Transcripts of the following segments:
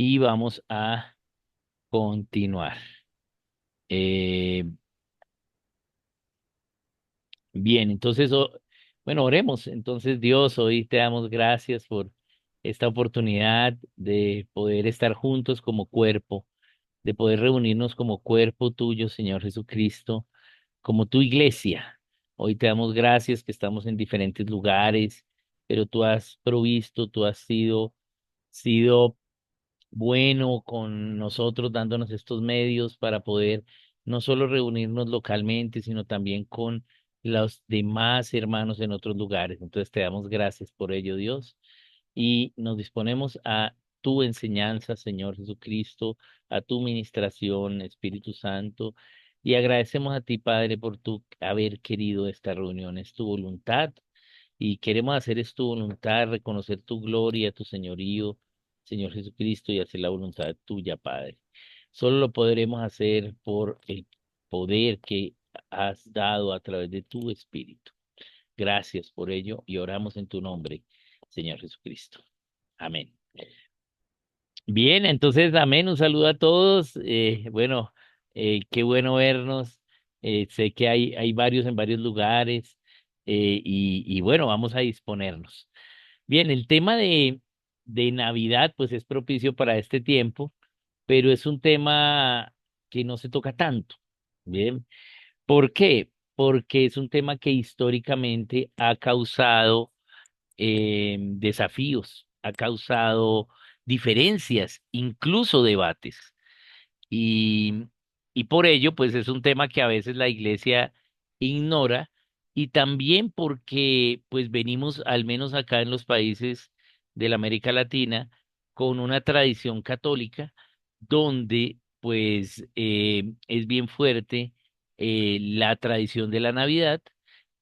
y vamos a continuar. Eh, Bien, entonces, bueno, oremos. Entonces, Dios, hoy te damos gracias por esta oportunidad de poder estar juntos como cuerpo, de poder reunirnos como cuerpo tuyo, Señor Jesucristo, como tu iglesia. Hoy te damos gracias que estamos en diferentes lugares, pero tú has provisto, tú has sido bueno con nosotros, dándonos estos medios para poder no solo reunirnos localmente, sino también con los demás hermanos en otros lugares. Entonces te damos gracias por ello, Dios, y nos disponemos a tu enseñanza, Señor Jesucristo, a tu ministración, Espíritu Santo, y agradecemos a ti, Padre, por tu haber querido esta reunión. Es tu voluntad y queremos hacer es tu voluntad, reconocer tu gloria, tu señorío, Señor Jesucristo, y hacer la voluntad tuya, Padre. Solo lo podremos hacer por el poder que has dado a través de tu Espíritu. Gracias por ello y oramos en tu nombre, Señor Jesucristo. Amén. Bien, entonces, amén. Un saludo a todos. Bueno, qué bueno vernos. Sé que hay varios en varios lugares y bueno, vamos a disponernos. Bien, el tema de Navidad, pues es propicio para este tiempo, pero es un tema que no se toca tanto. Bien, ¿por qué? Porque es un tema que históricamente ha causado desafíos, ha causado diferencias, incluso debates. Y, y por ello, pues es un tema que a veces la iglesia ignora y también porque pues venimos, al menos acá en los países de la América Latina, con una tradición católica donde pues es bien fuerte la tradición de la Navidad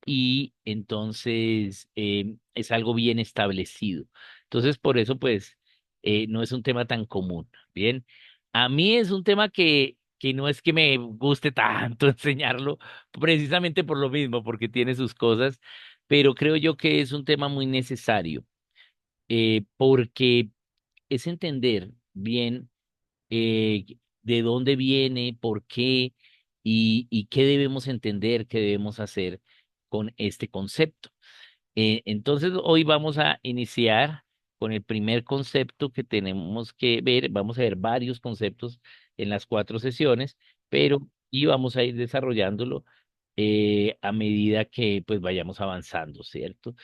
y entonces es algo bien establecido. Entonces, por eso pues no es un tema tan común, ¿bien? A mí es un tema que no es que me guste tanto enseñarlo, precisamente por lo mismo, porque tiene sus cosas, pero creo yo que es un tema muy necesario, porque es entender bien de dónde viene, por qué y qué debemos entender, qué debemos hacer con este concepto. Entonces, hoy vamos a iniciar con el primer concepto que tenemos que ver. Vamos a ver varios conceptos en las cuatro sesiones, pero y vamos a ir desarrollándolo a medida que pues vayamos avanzando, ¿cierto?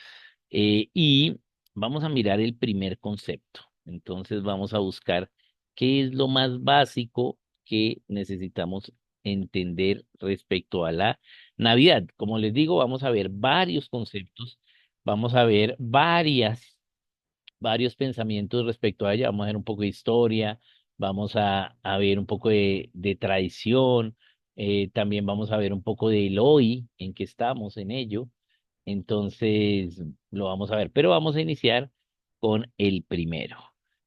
Y vamos a mirar el primer concepto. Entonces, vamos a buscar qué es lo más básico que necesitamos entender respecto a la Navidad. Como les digo, vamos a ver varios conceptos, vamos a ver varios pensamientos respecto a ella, vamos a ver un poco de historia, vamos a ver un poco de tradición, también vamos a ver un poco del hoy, en que estamos en ello. Entonces, lo vamos a ver, pero vamos a iniciar con el primero.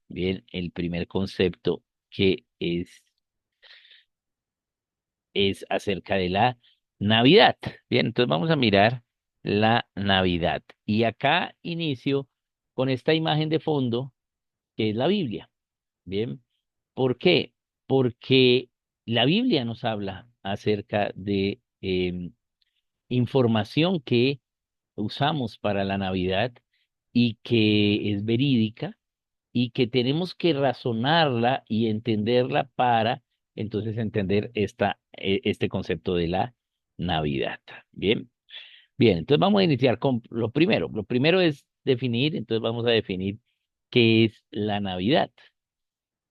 Bien, el primer concepto que es acerca de la Navidad. Bien, entonces vamos a mirar la Navidad. Y acá inicio con esta imagen de fondo que es la Biblia. Bien, ¿por qué? Porque la Biblia nos habla acerca de información que usamos para la Navidad y que es verídica y que tenemos que razonarla y entenderla para entonces entender este concepto de la Navidad. Bien, bien, entonces vamos a iniciar con lo primero. Lo primero es definir, entonces vamos a definir qué es la Navidad.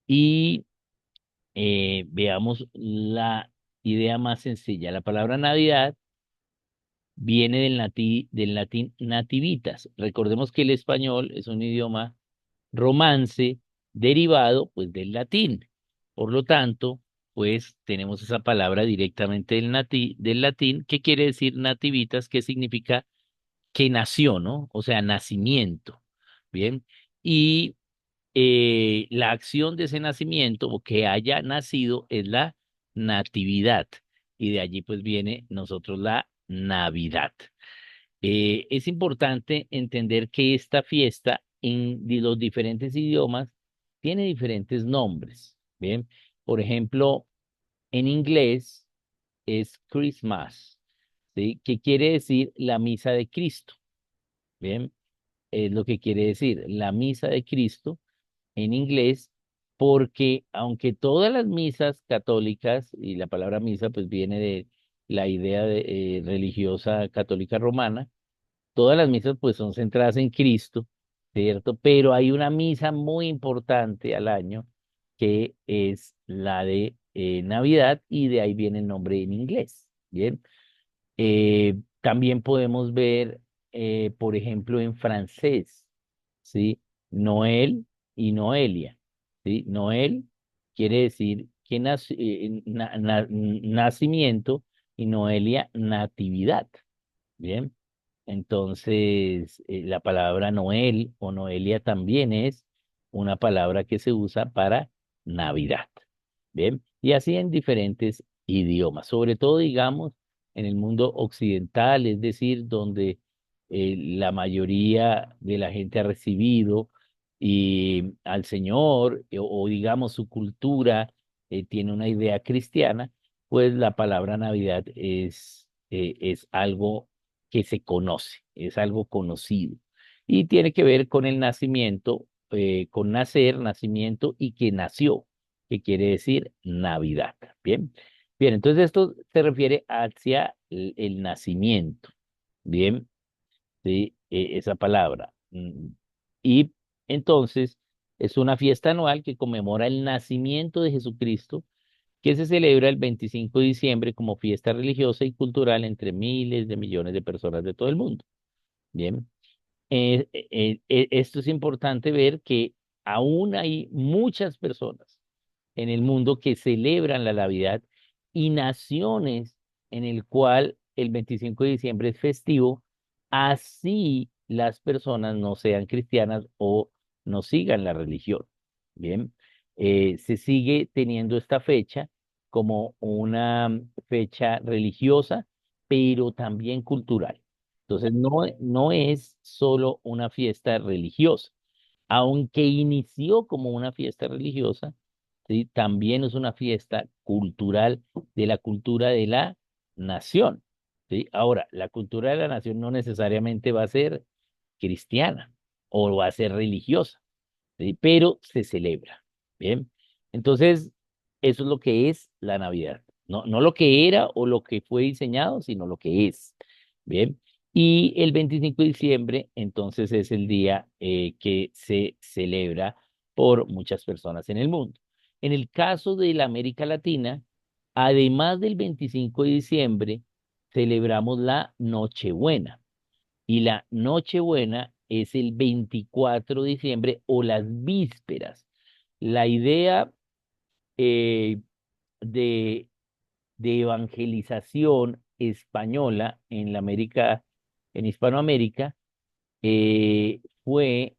Y veamos la idea más sencilla. La palabra Navidad viene del latín nativitas. Recordemos que el español es un idioma romance derivado pues del latín. Por lo tanto, pues tenemos esa palabra directamente del latín que quiere decir nativitas, que significa que nació, ¿no? O sea, nacimiento. Bien. Y la acción de ese nacimiento o que haya nacido es la natividad. Y de allí pues viene nosotros la Navidad. Es importante entender que esta fiesta en los diferentes idiomas tiene diferentes nombres, ¿bien? Por ejemplo, en inglés es Christmas, ¿sí? Que quiere decir la misa de Cristo, ¿bien? Es lo que quiere decir la misa de Cristo en inglés, porque aunque todas las misas católicas, y la palabra misa pues viene de la idea de, religiosa católica romana, todas las misas pues son centradas en Cristo, ¿cierto? Pero hay una misa muy importante al año que es la de Navidad y de ahí viene el nombre en inglés, ¿bien? También podemos ver, por ejemplo, en francés, ¿sí? Noel y Noelia, ¿sí? Noel quiere decir que nacimiento y Noelia natividad, ¿bien? Entonces, la palabra Noel o Noelia también es una palabra que se usa para Navidad. Bien, y así en diferentes idiomas, sobre todo, digamos, en el mundo occidental, es decir, donde la mayoría de la gente ha recibido y al Señor, o digamos su cultura tiene una idea cristiana, pues la palabra Navidad es algo que se conoce, es algo conocido. Y tiene que ver con el nacimiento, con nacer, nacimiento y que nació, que quiere decir Navidad. Bien, bien, entonces esto se refiere hacia el nacimiento. Bien, sí, esa palabra. Y entonces es una fiesta anual que conmemora el nacimiento de Jesucristo, que se celebra el 25 de diciembre como fiesta religiosa y cultural entre miles de millones de personas de todo el mundo. Bien, esto es importante ver que aún hay muchas personas en el mundo que celebran la Navidad y naciones en el cual el 25 de diciembre es festivo, así las personas no sean cristianas o no sigan la religión. Bien, se sigue teniendo esta fecha como una fecha religiosa, pero también cultural. Entonces, no es solo una fiesta religiosa, aunque inició como una fiesta religiosa, ¿sí? También es una fiesta cultural de la cultura de la nación, ¿sí? Ahora, la cultura de la nación no necesariamente va a ser cristiana o va a ser religiosa, ¿sí? Pero se celebra, ¿bien? Entonces, eso es lo que es la Navidad. No lo que era o lo que fue diseñado, sino lo que es, ¿bien? Y el 25 de diciembre, entonces, es el día que se celebra por muchas personas en el mundo. En el caso de la América Latina, además del 25 de diciembre, celebramos la Nochebuena. Y la Nochebuena es el 24 de diciembre o las vísperas. La idea eh, de, de evangelización española en la América, en Hispanoamérica, fue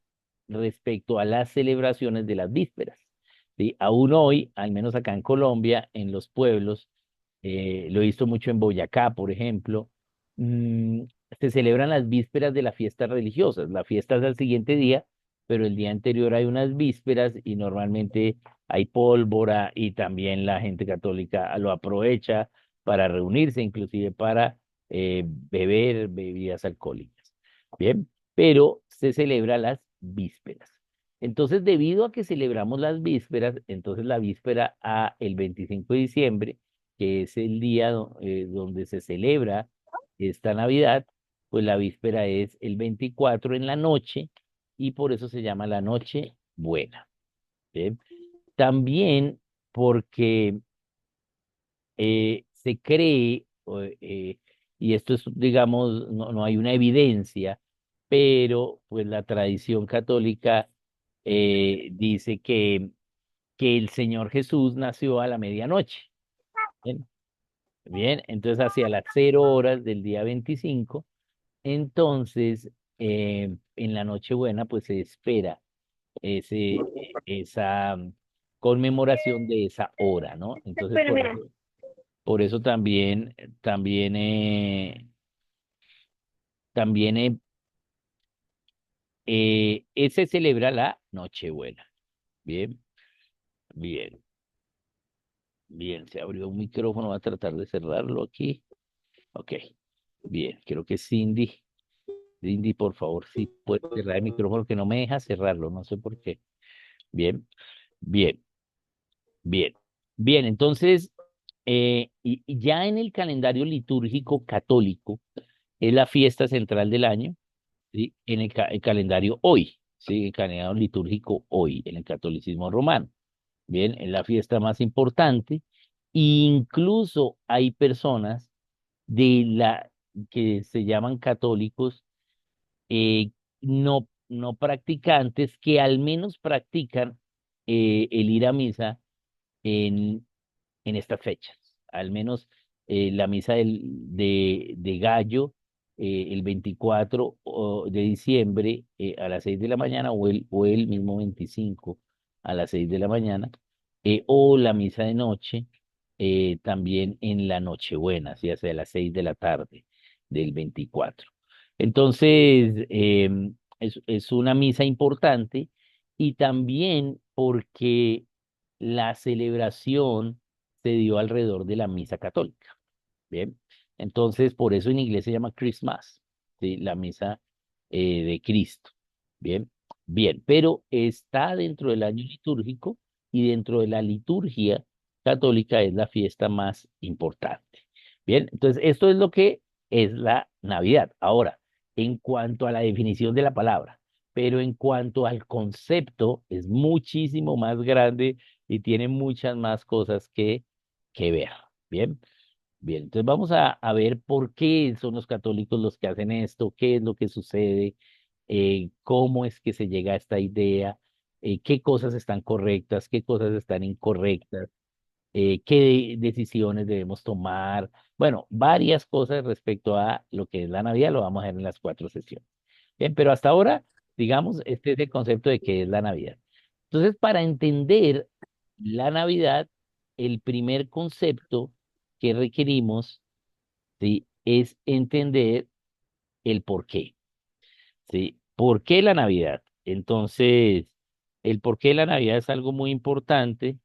respecto a las celebraciones de las vísperas. ¿Sí? Aún hoy, al menos acá en Colombia, en los pueblos, lo he visto mucho en Boyacá, por ejemplo, mm, se celebran las vísperas de las fiestas religiosas. La fiesta es al siguiente día, pero el día anterior hay unas vísperas y normalmente hay pólvora y también la gente católica lo aprovecha para reunirse, inclusive para beber bebidas alcohólicas. Bien, pero se celebra las vísperas. Entonces, debido a que celebramos las vísperas, entonces la víspera a el 25 de diciembre, que es el día donde se celebra esta Navidad, pues la víspera es el 24 en la noche y por eso se llama la noche buena. ¿Sí? También porque se cree, y esto es, digamos, no hay una evidencia, pero pues la tradición católica dice que el Señor Jesús nació a la medianoche. Bien, bien, entonces hacia las 0 horas del día 25, entonces en la Nochebuena pues se espera esa conmemoración de esa hora, ¿no? Entonces por eso también se celebra la Nochebuena. Bien, bien, bien. Se abrió un micrófono. Voy a tratar de cerrarlo aquí. Ok, bien. Creo que Cindy. Cindy, por favor, si puede cerrar el micrófono que no me deja cerrarlo. No sé por qué. Bien, bien, bien. Bien, entonces, y ya en el calendario litúrgico católico es la fiesta central del año, ¿sí? En el calendario hoy, ¿sí? El calendario litúrgico hoy, en el catolicismo romano. Bien, es la fiesta más importante. Incluso hay personas de la que se llaman católicos no practicantes que al menos practican el ir a misa en, en estas fechas. Al menos la misa de Gallo el 24 de diciembre a las 6 de la mañana o el mismo 25 a las 6 de la mañana o la misa de noche también en la Nochebuena, así hacia las 6 de la tarde del 24. Entonces, es una misa importante y también porque la celebración se dio alrededor de la misa católica. Bien, entonces por eso en inglés se llama Christmas, ¿sí? La misa de Cristo. Bien, bien, pero está dentro del año litúrgico y dentro de la liturgia católica es la fiesta más importante. Bien, entonces esto es lo que es la Navidad. Ahora, en cuanto a la definición de la palabra, pero en cuanto al concepto, es muchísimo más grande y tiene muchas más cosas que ver. Bien. Bien, entonces vamos a ver por qué son los católicos los que hacen esto, qué es lo que sucede, cómo es que se llega a esta idea, qué cosas están correctas, qué cosas están incorrectas, qué decisiones debemos tomar. Bueno, varias cosas respecto a lo que es la Navidad, lo vamos a ver en las 4 sesiones. Bien, pero hasta ahora, digamos, este es el concepto de qué es la Navidad. Entonces, para entender la Navidad, el primer concepto que requerimos, ¿sí? Es entender el por qué, ¿sí? ¿Por qué la Navidad? Entonces, el por qué la Navidad es algo muy importante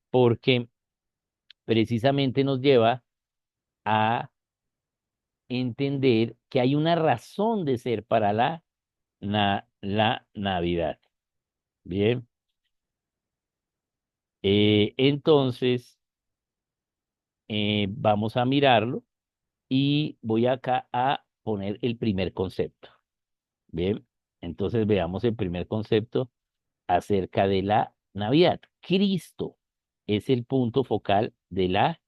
porque precisamente nos lleva a entender que hay una razón de ser para la Navidad. Bien, entonces vamos a mirarlo y voy acá a poner el primer concepto. Bien, entonces veamos el primer concepto acerca de la Navidad. Cristo es el punto focal de la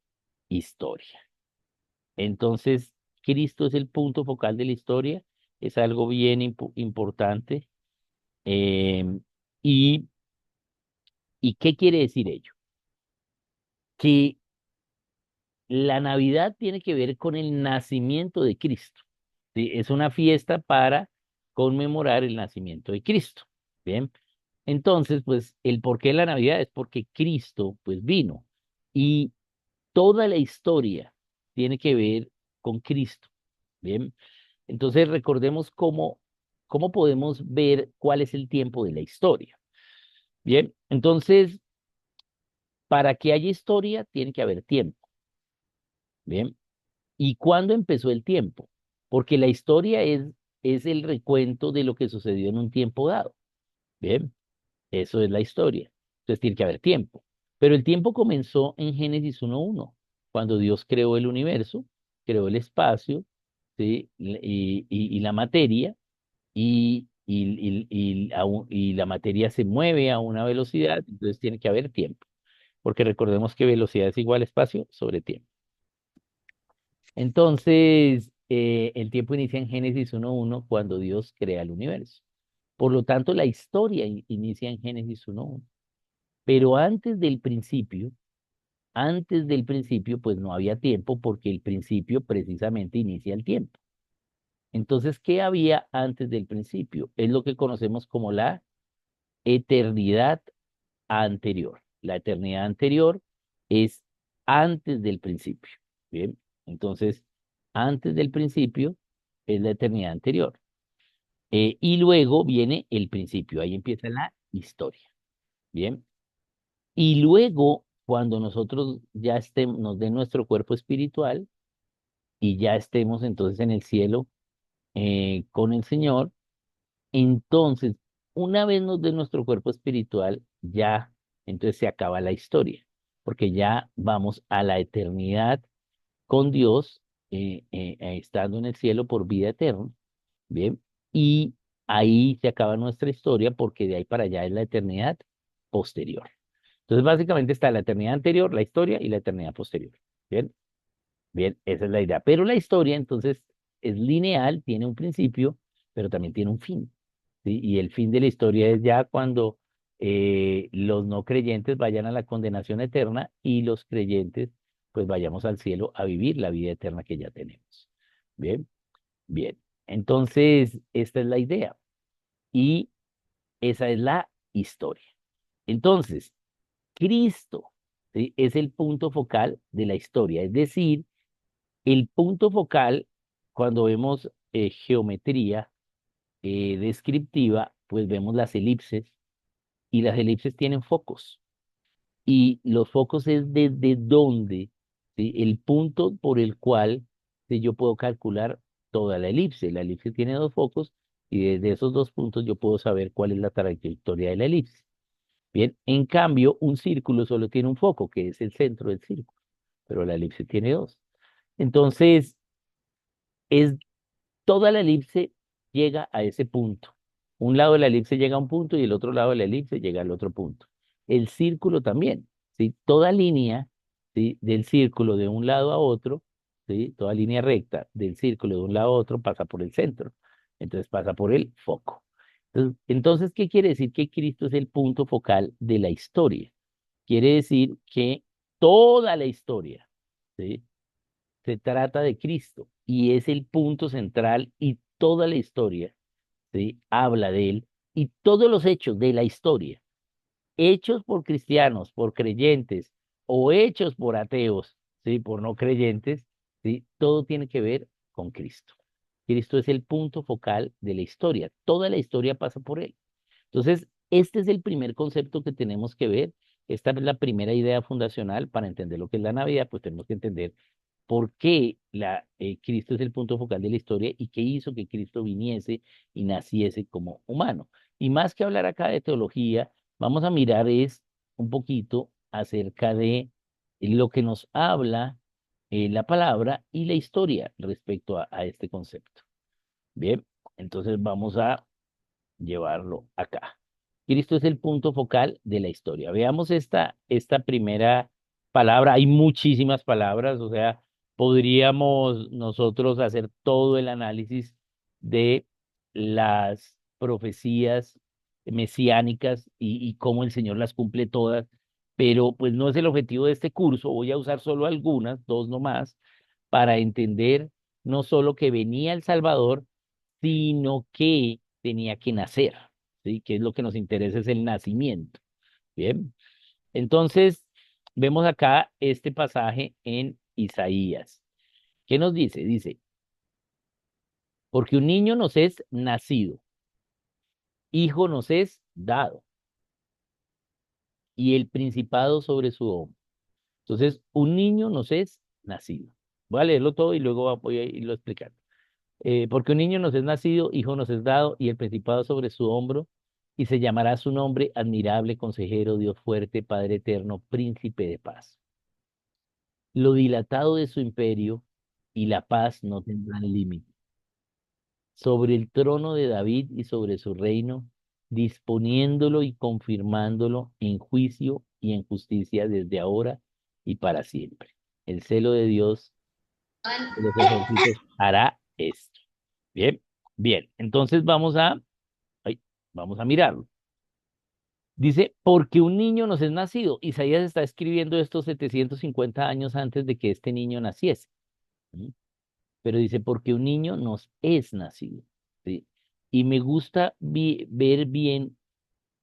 historia. Entonces, Cristo es el punto focal de la historia, es algo bien importante. Em, y, ¿Y qué quiere decir ello? Que la Navidad tiene que ver con el nacimiento de Cristo. ¿Sí? Es una fiesta para conmemorar el nacimiento de Cristo. Bien. Entonces, pues el por qué la Navidad es porque Cristo pues vino y toda la historia tiene que ver con Cristo. Bien. Entonces, recordemos cómo podemos ver cuál es el tiempo de la historia. Bien. Entonces, para que haya historia, tiene que haber tiempo. Bien. ¿Y cuándo empezó el tiempo? Porque la historia es el recuento de lo que sucedió en un tiempo dado. Bien, eso es la historia. Entonces tiene que haber tiempo. Pero el tiempo comenzó en Génesis 1:1, cuando Dios creó el universo, creó el espacio, ¿sí? Y la materia, y la materia se mueve a una velocidad, entonces tiene que haber tiempo. Porque recordemos que velocidad es igual a espacio sobre tiempo. Entonces, el tiempo inicia en Génesis 1:1 cuando Dios crea el universo. Por lo tanto, la historia inicia en Génesis 1:1. Pero antes del principio, pues no había tiempo porque el principio precisamente inicia el tiempo. Entonces, ¿qué había antes del principio? Es lo que conocemos como la eternidad anterior. La eternidad anterior es antes del principio. Bien, entonces, antes del principio es la eternidad anterior. Y luego viene el principio, ahí empieza la historia. Bien. Y luego, cuando nosotros ya estemos, nos den nuestro cuerpo espiritual y ya estemos entonces en el cielo con el Señor, entonces, una vez nos den nuestro cuerpo espiritual, ya, entonces se acaba la historia, porque ya vamos a la eternidad con Dios, estando en el cielo por vida eterna, ¿bien? Y ahí se acaba nuestra historia porque de ahí para allá es la eternidad posterior. Entonces, básicamente está la eternidad anterior, la historia y la eternidad posterior. Bien, bien, esa es la idea. Pero la historia, entonces, es lineal, tiene un principio, pero también tiene un fin. ¿Sí? Y el fin de la historia es ya cuando los no creyentes vayan a la condenación eterna y los creyentes, pues vayamos al cielo a vivir la vida eterna que ya tenemos. Bien, bien. Entonces, esta es la idea. Y esa es la historia. Entonces, Cristo, ¿sí? Es el punto focal de la historia. Es decir, el punto focal, cuando vemos geometría descriptiva, pues vemos las elipses y las elipses tienen focos. Y los focos es desde dónde, ¿sí? El punto por el cual ¿sí? Yo puedo calcular toda la elipse. La elipse tiene dos focos y desde esos dos puntos yo puedo saber cuál es la trayectoria de la elipse. Bien, en cambio, un círculo solo tiene un foco, que es el centro del círculo, pero la elipse tiene dos. Entonces, es toda la elipse llega a ese punto. Un lado de la elipse llega a un punto y el otro lado de la elipse llega al otro punto. El círculo también, ¿sí? Toda línea, ¿sí? Del círculo de un lado a otro, ¿sí? Toda línea recta del círculo de un lado a otro pasa por el centro. Entonces pasa por el foco. Entonces, ¿qué quiere decir? Que Cristo es el punto focal de la historia. Quiere decir que toda la historia, ¿sí? Se trata de Cristo y es el punto central y toda la historia, ¿sí? Habla de él y todos los hechos de la historia, hechos por cristianos, por creyentes o hechos por ateos, ¿sí? Por no creyentes, ¿sí? Todo tiene que ver con Cristo. Cristo es el punto focal de la historia. Toda la historia pasa por él. Entonces, este es el primer concepto que tenemos que ver. Esta es la primera idea fundacional para entender lo que es la Navidad, pues tenemos que entender por qué Cristo es el punto focal de la historia y qué hizo que Cristo viniese y naciese como humano. Y más que hablar acá de teología, vamos a mirar es un poquito acerca de lo que nos habla la palabra y la historia respecto a este concepto. Bien, entonces vamos a llevarlo acá. Cristo es el punto focal de la historia. Veamos esta primera palabra. Hay muchísimas palabras, o sea, podríamos nosotros hacer todo el análisis de las profecías mesiánicas y cómo el Señor las cumple todas, pero pues no es el objetivo de este curso. Voy a usar solo algunas, dos nomás, para entender no solo que venía el Salvador, sino que tenía que nacer, ¿sí? Que es lo que nos interesa, es el nacimiento. Bien, entonces vemos acá este pasaje en Isaías. ¿Qué nos dice? Dice, porque un niño nos es nacido, hijo nos es dado, y el principado sobre su hombro. Entonces, un niño nos es nacido. Voy a leerlo todo y luego voy a irlo explicando. Porque un niño nos es nacido, hijo nos es dado, y el principado sobre su hombro, y se llamará su nombre admirable, consejero, Dios fuerte, Padre eterno, príncipe de paz. Lo dilatado de su imperio y la paz no tendrán límite. Sobre el trono de David y sobre su reino, disponiéndolo y confirmándolo en juicio y en justicia desde ahora y para siempre. El celo de Dios de los ejércitos hará esto. Bien, bien. Entonces ay, vamos a mirarlo. Dice, porque un niño nos es nacido. Isaías está escribiendo esto 750 años antes de que este niño naciese. ¿Sí? Pero dice, porque un niño nos es nacido. ¿Sí? Y me gusta ver bien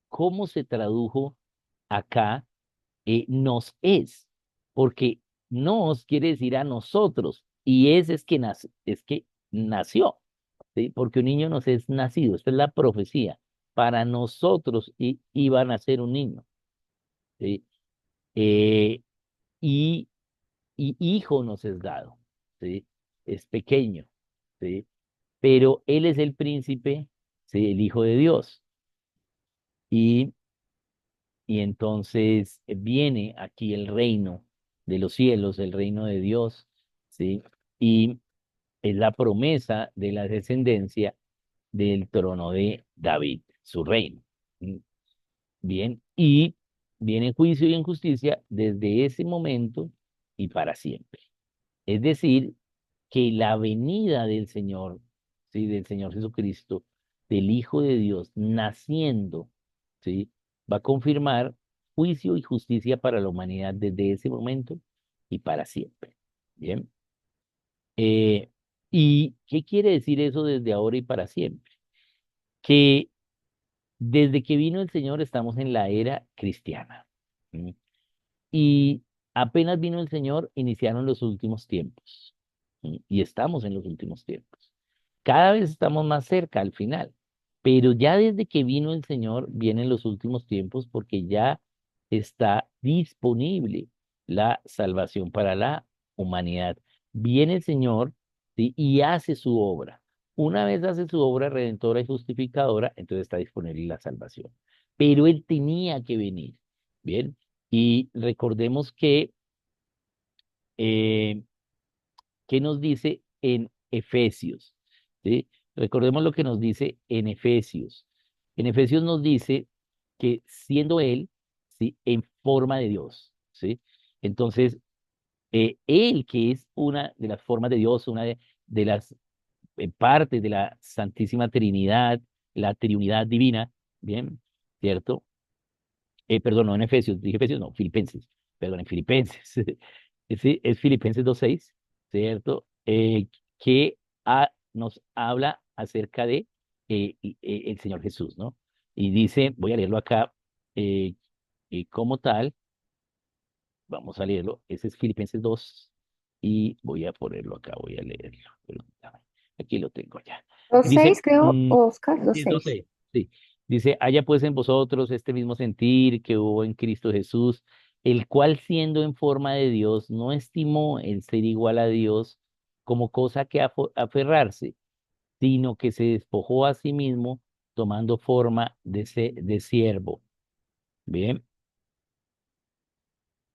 cómo se tradujo acá nos es, porque nos quiere decir a nosotros, y es que, es que nació, ¿sí? Porque un niño nos es nacido, esta es la profecía. para nosotros iban a ser un niño, ¿sí? Eh, y, y hijo nos es dado, ¿sí? Es pequeño, ¿sí? Pero él es el príncipe, ¿sí? El hijo de Dios. Y, y entonces viene aquí el reino de los cielos, el reino de Dios, ¿sí? Y es la promesa de la descendencia del trono de David, su reino. ¿Mm? Bien, y viene juicio y injusticia desde ese momento y para siempre. Es decir, que la venida del Señor, ¿sí? Del Señor Jesucristo, del Hijo de Dios, naciendo, ¿sí? Va a confirmar juicio y justicia para la humanidad desde ese momento y para siempre. Bien. Eh, ¿Y qué quiere decir eso desde ahora y para siempre? Que desde que vino el Señor estamos en la era cristiana. ¿Mm? Y apenas vino el Señor, iniciaron los últimos tiempos. Y estamos en los últimos tiempos. Cada vez estamos más cerca al final. Pero ya desde que vino el Señor, vienen los últimos tiempos porque ya está disponible la salvación para la humanidad. Viene el Señor, ¿sí? Y hace su obra. Una vez hace su obra redentora y justificadora, entonces está disponible la salvación. Pero Él tenía que venir. Bien. Y recordemos que, eh, ¿qué nos dice en Efesios? ¿Sí? Recordemos lo que nos dice en Efesios. En Efesios nos dice que siendo Él, ¿sí? En forma de Dios, ¿sí? Entonces, Él que es una de las formas de Dios, una de las partes de la Santísima Trinidad, la Trinidad Divina, ¿bien? ¿Cierto? Perdón, no en Efesios, dije Efesios, no, Filipenses, perdón, en Filipenses, es Filipenses 2:6, ¿cierto? Que nos habla acerca de el Señor Jesús, ¿no? Y dice, voy a leerlo acá, eh, como tal, vamos a leerlo, ese es Filipenses 2, y voy a ponerlo acá, voy a leerlo, permítame, aquí lo tengo ya. Los Dice, seis, creo, Oscar, los sí, seis. 2:6, sí. Dice, haya pues en vosotros este mismo sentir que hubo en Cristo Jesús, el cual siendo en forma de Dios, no estimó el ser igual a Dios como cosa que aferrarse, sino que se despojó a sí mismo, tomando forma de siervo. Bien,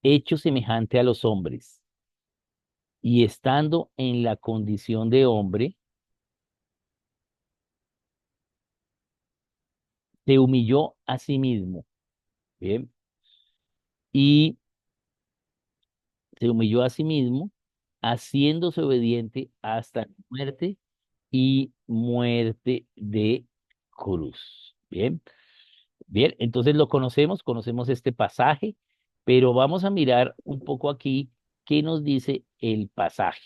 hecho semejante a los hombres, y estando en la condición de hombre, se humilló a sí mismo. Bien, y se humilló a sí mismo, haciéndose obediente hasta la muerte y muerte de cruz. Bien, bien, entonces lo conocemos, conocemos este pasaje, pero vamos a mirar un poco aquí qué nos dice el pasaje.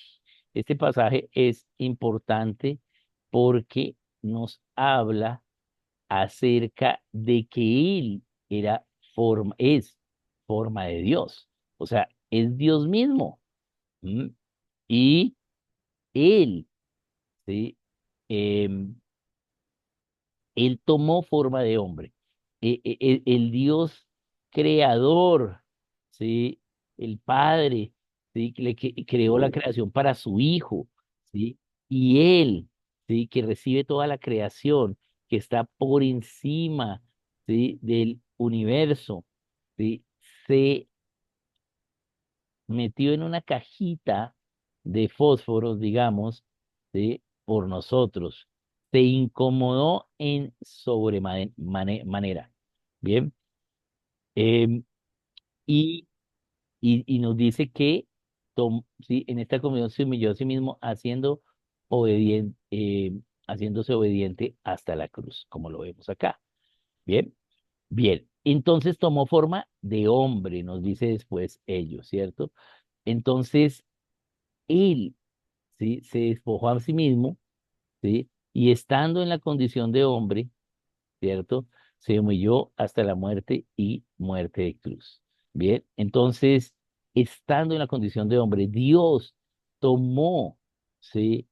Este pasaje es importante porque nos habla acerca de que Él es forma de Dios, o sea, es Dios mismo. ¿M? Y Él, ¿sí? Em, Él tomó forma de hombre. El Dios creador, ¿sí? El Padre, ¿sí? Que creó la creación para su Hijo, ¿sí? Y Él, ¿sí? Que recibe toda la creación, que está por encima, ¿sí? Del universo, ¿sí? Se metió en una cajita de fósforos, digamos, ¿sí? Por nosotros. Se incomodó en sobremanera. Bien. Em, y, y nos dice que sí, en esta comunión se humilló a sí mismo haciéndose obediente hasta la cruz, como lo vemos acá. Bien, bien. Entonces tomó forma de hombre, nos dice después ellos, ¿cierto? Entonces, él, ¿sí? Se despojó a sí mismo, ¿sí? Y estando en la condición de hombre, ¿cierto? Se humilló hasta la muerte y muerte de cruz. Bien, entonces, estando en la condición de hombre, Dios tomó, ¿sí?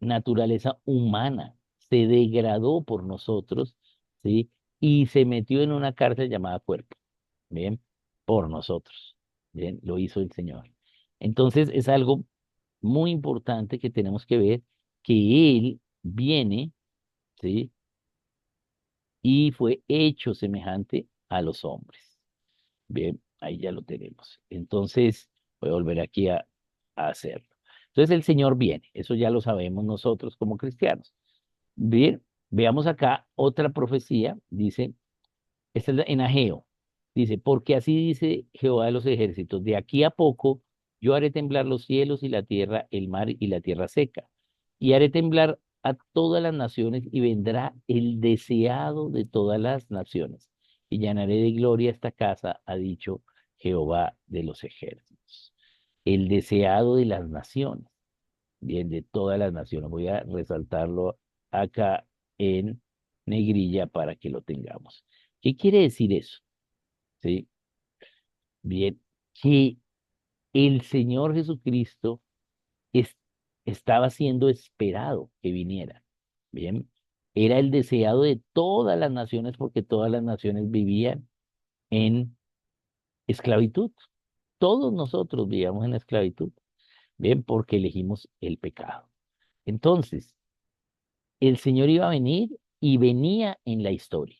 Naturaleza humana, se degradó por nosotros, ¿sí? Y se metió en una cárcel llamada cuerpo, ¿bien? Por nosotros, ¿bien? Lo hizo el Señor. Entonces es algo muy importante que tenemos que ver que Él viene, ¿sí? Y fue hecho semejante a los hombres. Bien, ahí ya lo tenemos. Entonces, voy a volver aquí a hacerlo. Entonces el Señor viene, eso ya lo sabemos nosotros como cristianos. Bien, veamos acá otra profecía, dice, esta es en Ageo, dice, porque así dice Jehová de los ejércitos, de aquí a poco yo haré temblar los cielos y la tierra, el mar y la tierra seca, y haré temblar a todas las naciones y vendrá el deseado de todas las naciones, y llenaré de gloria esta casa, ha dicho Jehová de los ejércitos. El deseado de las naciones, bien, de todas las naciones. Voy a resaltarlo acá en negrilla para que lo tengamos. ¿Qué quiere decir eso? ¿Sí? Bien, que el Señor Jesucristo es- estaba siendo esperado que viniera. Bien, era el deseado de todas las naciones porque todas las naciones vivían en esclavitud. Todos nosotros vivíamos en esclavitud. Bien, porque elegimos el pecado. Entonces, el Señor iba a venir y venía en la historia.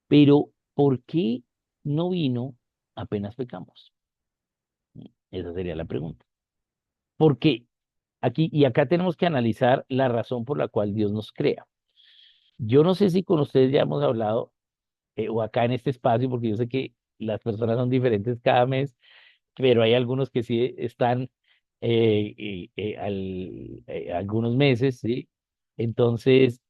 Pero, ¿por qué no vino apenas pecamos? Esa sería la pregunta. Porque aquí y acá tenemos que analizar la razón por la cual Dios nos crea. Yo no sé si con ustedes ya hemos hablado, o acá en este espacio, porque yo sé que las personas son diferentes cada mes, pero hay algunos que sí están algunos meses, ¿sí? Entonces,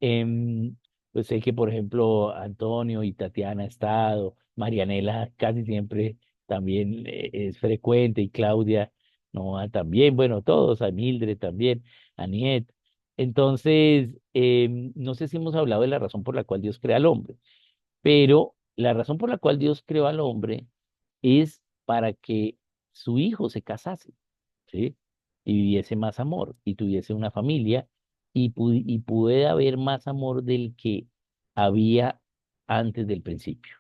pues sé que, por ejemplo, Antonio y Tatiana ha estado, Marianela casi siempre también es frecuente, y Claudia, no, también, bueno, todos, a Mildred también, a Niet. Entonces, no sé si hemos hablado de la razón por la cual Dios crea al hombre, pero la razón por la cual Dios creó al hombre es para que su hijo se casase, ¿sí? Y viviese más amor y tuviese una familia y pueda haber más amor del que había antes del principio.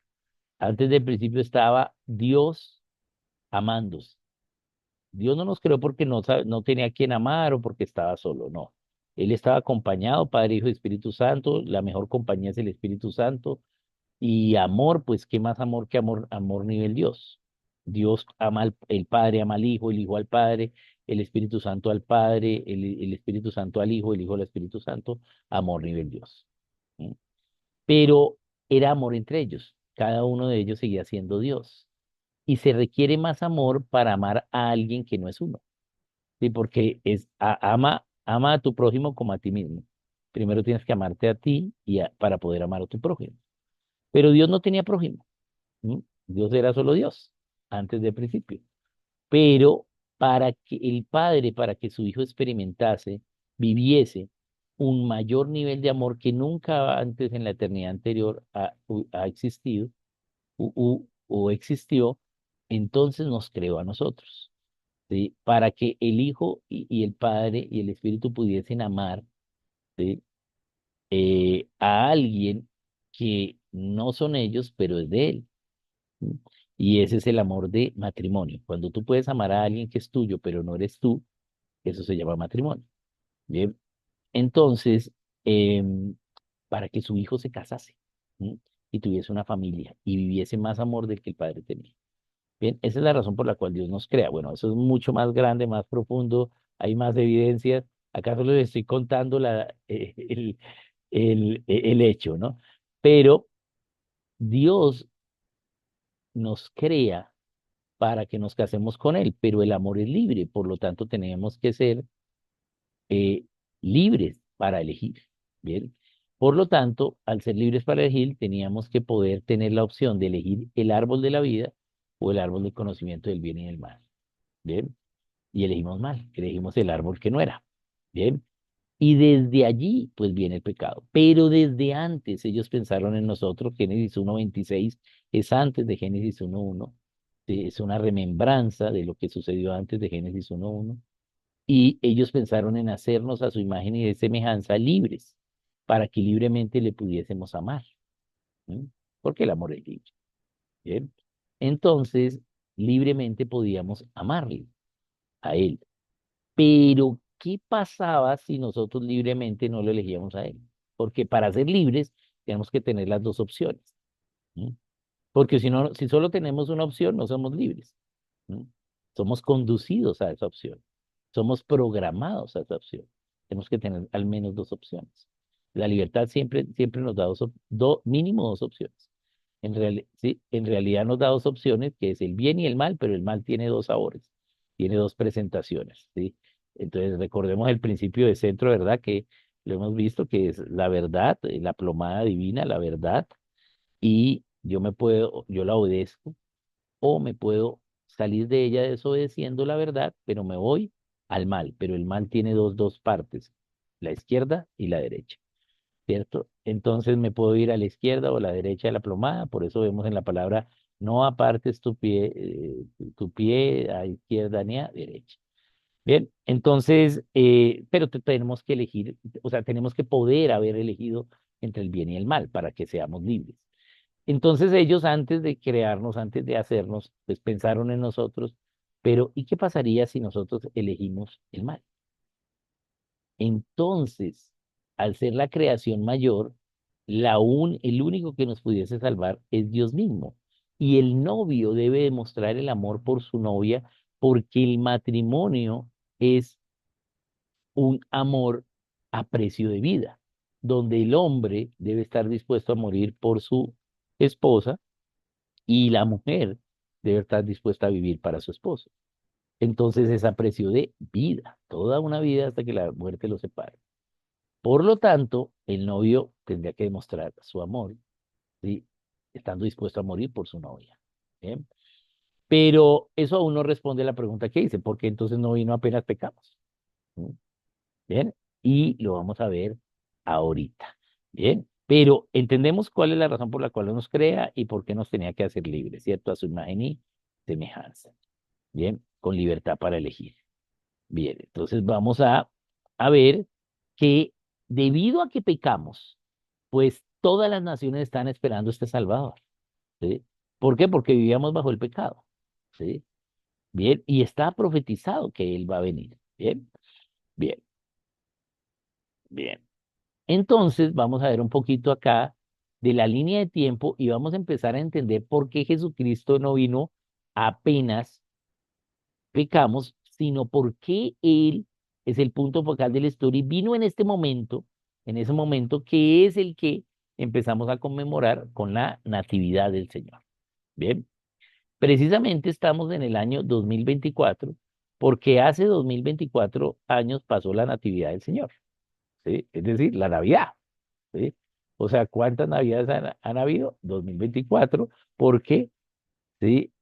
Antes del principio estaba Dios amándose. Dios no nos creó porque no tenía quien amar o porque estaba solo, no. Él estaba acompañado, Padre, Hijo y Espíritu Santo. La mejor compañía es el Espíritu Santo. Y amor, pues, ¿qué más amor que amor? Amor nivel Dios. Dios ama el Padre, ama al Hijo, el Hijo al Padre, el Espíritu Santo al Padre, el Espíritu Santo al Hijo, el Hijo al Espíritu Santo, amor nivel Dios. ¿Mm? Pero era amor entre ellos. Cada uno de ellos seguía siendo Dios. Y se requiere más amor para amar a alguien que no es uno. ¿Sí? Porque ama a tu prójimo como a ti mismo. Primero tienes que amarte a ti para poder amar a tu prójimo. Pero Dios no tenía prójimo. ¿Mm? Dios era solo Dios antes del principio. Pero para que el Padre, para que su Hijo experimentase, viviese un mayor nivel de amor que nunca antes en la eternidad anterior ha existido o existió, entonces nos creó a nosotros, ¿sí? Para que el Hijo y el Padre y el Espíritu pudiesen amar, ¿sí? A alguien que no son ellos, pero es de Él. ¿Sí? Y ese es el amor de matrimonio. Cuando tú puedes amar a alguien que es tuyo, pero no eres tú, eso se llama matrimonio. Bien, entonces, em, para que su hijo se casase, ¿sí? Y tuviese una familia y viviese más amor del que el padre tenía. Bien, esa es la razón por la cual Dios nos crea. Bueno, eso es mucho más grande, más profundo, hay más evidencias. Acá solo les estoy contando el hecho, ¿no? Pero Dios nos crea para que nos casemos con Él, pero el amor es libre, por lo tanto tenemos que ser libres para elegir, ¿bien? Por lo tanto, al ser libres para elegir, teníamos que poder tener la opción de elegir el árbol de la vida o el árbol del conocimiento del bien y del mal, ¿bien? Y elegimos mal, elegimos el árbol que no era, ¿bien? Y desde allí, pues viene el pecado. Pero desde antes ellos pensaron en nosotros, Génesis 1:26 es antes de Génesis 1:1, ¿sí? Es una remembranza de lo que sucedió antes de Génesis 1:1. Y ellos pensaron en hacernos a su imagen y de semejanza libres, para que libremente le pudiésemos amar. ¿sí? Porque el amor es libre. Bien. Entonces, libremente podíamos amarle a él. Pero, ¿qué pasaba si nosotros libremente no lo elegíamos a él? Porque para ser libres tenemos que tener las dos opciones. ¿Sí? Porque si no, si solo tenemos una opción, no somos libres. ¿Sí? Somos conducidos a esa opción. Somos programados a esa opción. Tenemos que tener al menos dos opciones. La libertad siempre nos da mínimo dos opciones. Sí, en realidad nos da dos opciones, que es el bien y el mal, pero el mal tiene dos sabores, tiene dos presentaciones, ¿sí? Entonces recordemos el principio de centro, ¿verdad? Que lo hemos visto, que es la verdad, la plomada divina, la verdad, y yo la obedezco, o me puedo salir de ella desobedeciendo la verdad, pero me voy al mal, pero el mal tiene dos partes, la izquierda y la derecha. ¿Cierto? Entonces me puedo ir a la izquierda o a la derecha de la plomada, por eso vemos en la palabra, no apartes tu pie a izquierda ni a derecha. Bien, entonces, pero tenemos que elegir, o sea, tenemos que poder haber elegido entre el bien y el mal para que seamos libres. Entonces ellos antes de crearnos, antes de hacernos, pues pensaron en nosotros, pero ¿y qué pasaría si nosotros elegimos el mal? Entonces, al ser la creación mayor, el único que nos pudiese salvar es Dios mismo. Y el novio debe demostrar el amor por su novia porque el matrimonio es un amor a precio de vida, donde el hombre debe estar dispuesto a morir por su esposa y la mujer debe estar dispuesta a vivir para su esposo. Entonces es a precio de vida, toda una vida hasta que la muerte los separe. Por lo tanto, el novio tendría que demostrar su amor, ¿sí? Estando dispuesto a morir por su novia. ¿Bien? Pero eso aún no responde a la pregunta que hice, porque entonces no vino apenas pecamos. ¿Sí? Bien, y lo vamos a ver ahorita. Bien, pero entendemos cuál es la razón por la cual nos crea y por qué nos tenía que hacer libres, ¿cierto? A su imagen y semejanza. Bien, con libertad para elegir. Bien, entonces vamos a ver que debido a que pecamos, pues todas las naciones están esperando este Salvador, ¿sí? ¿Por qué? Porque vivíamos bajo el pecado, ¿sí? Bien, y está profetizado que Él va a venir, ¿bien? Bien, bien. Entonces vamos a ver un poquito acá de la línea de tiempo y vamos a empezar a entender por qué Jesucristo no vino apenas pecamos, sino porque Él es el punto focal de la historia y vino en ese momento que es el que empezamos a conmemorar con la Natividad del Señor. Bien, precisamente estamos en el año 2024 porque hace 2024 años pasó la Natividad del Señor, ¿sí? Es decir, la Navidad, ¿sí? O sea, ¿cuántas Navidades han habido? 2024, porque, ¿sí?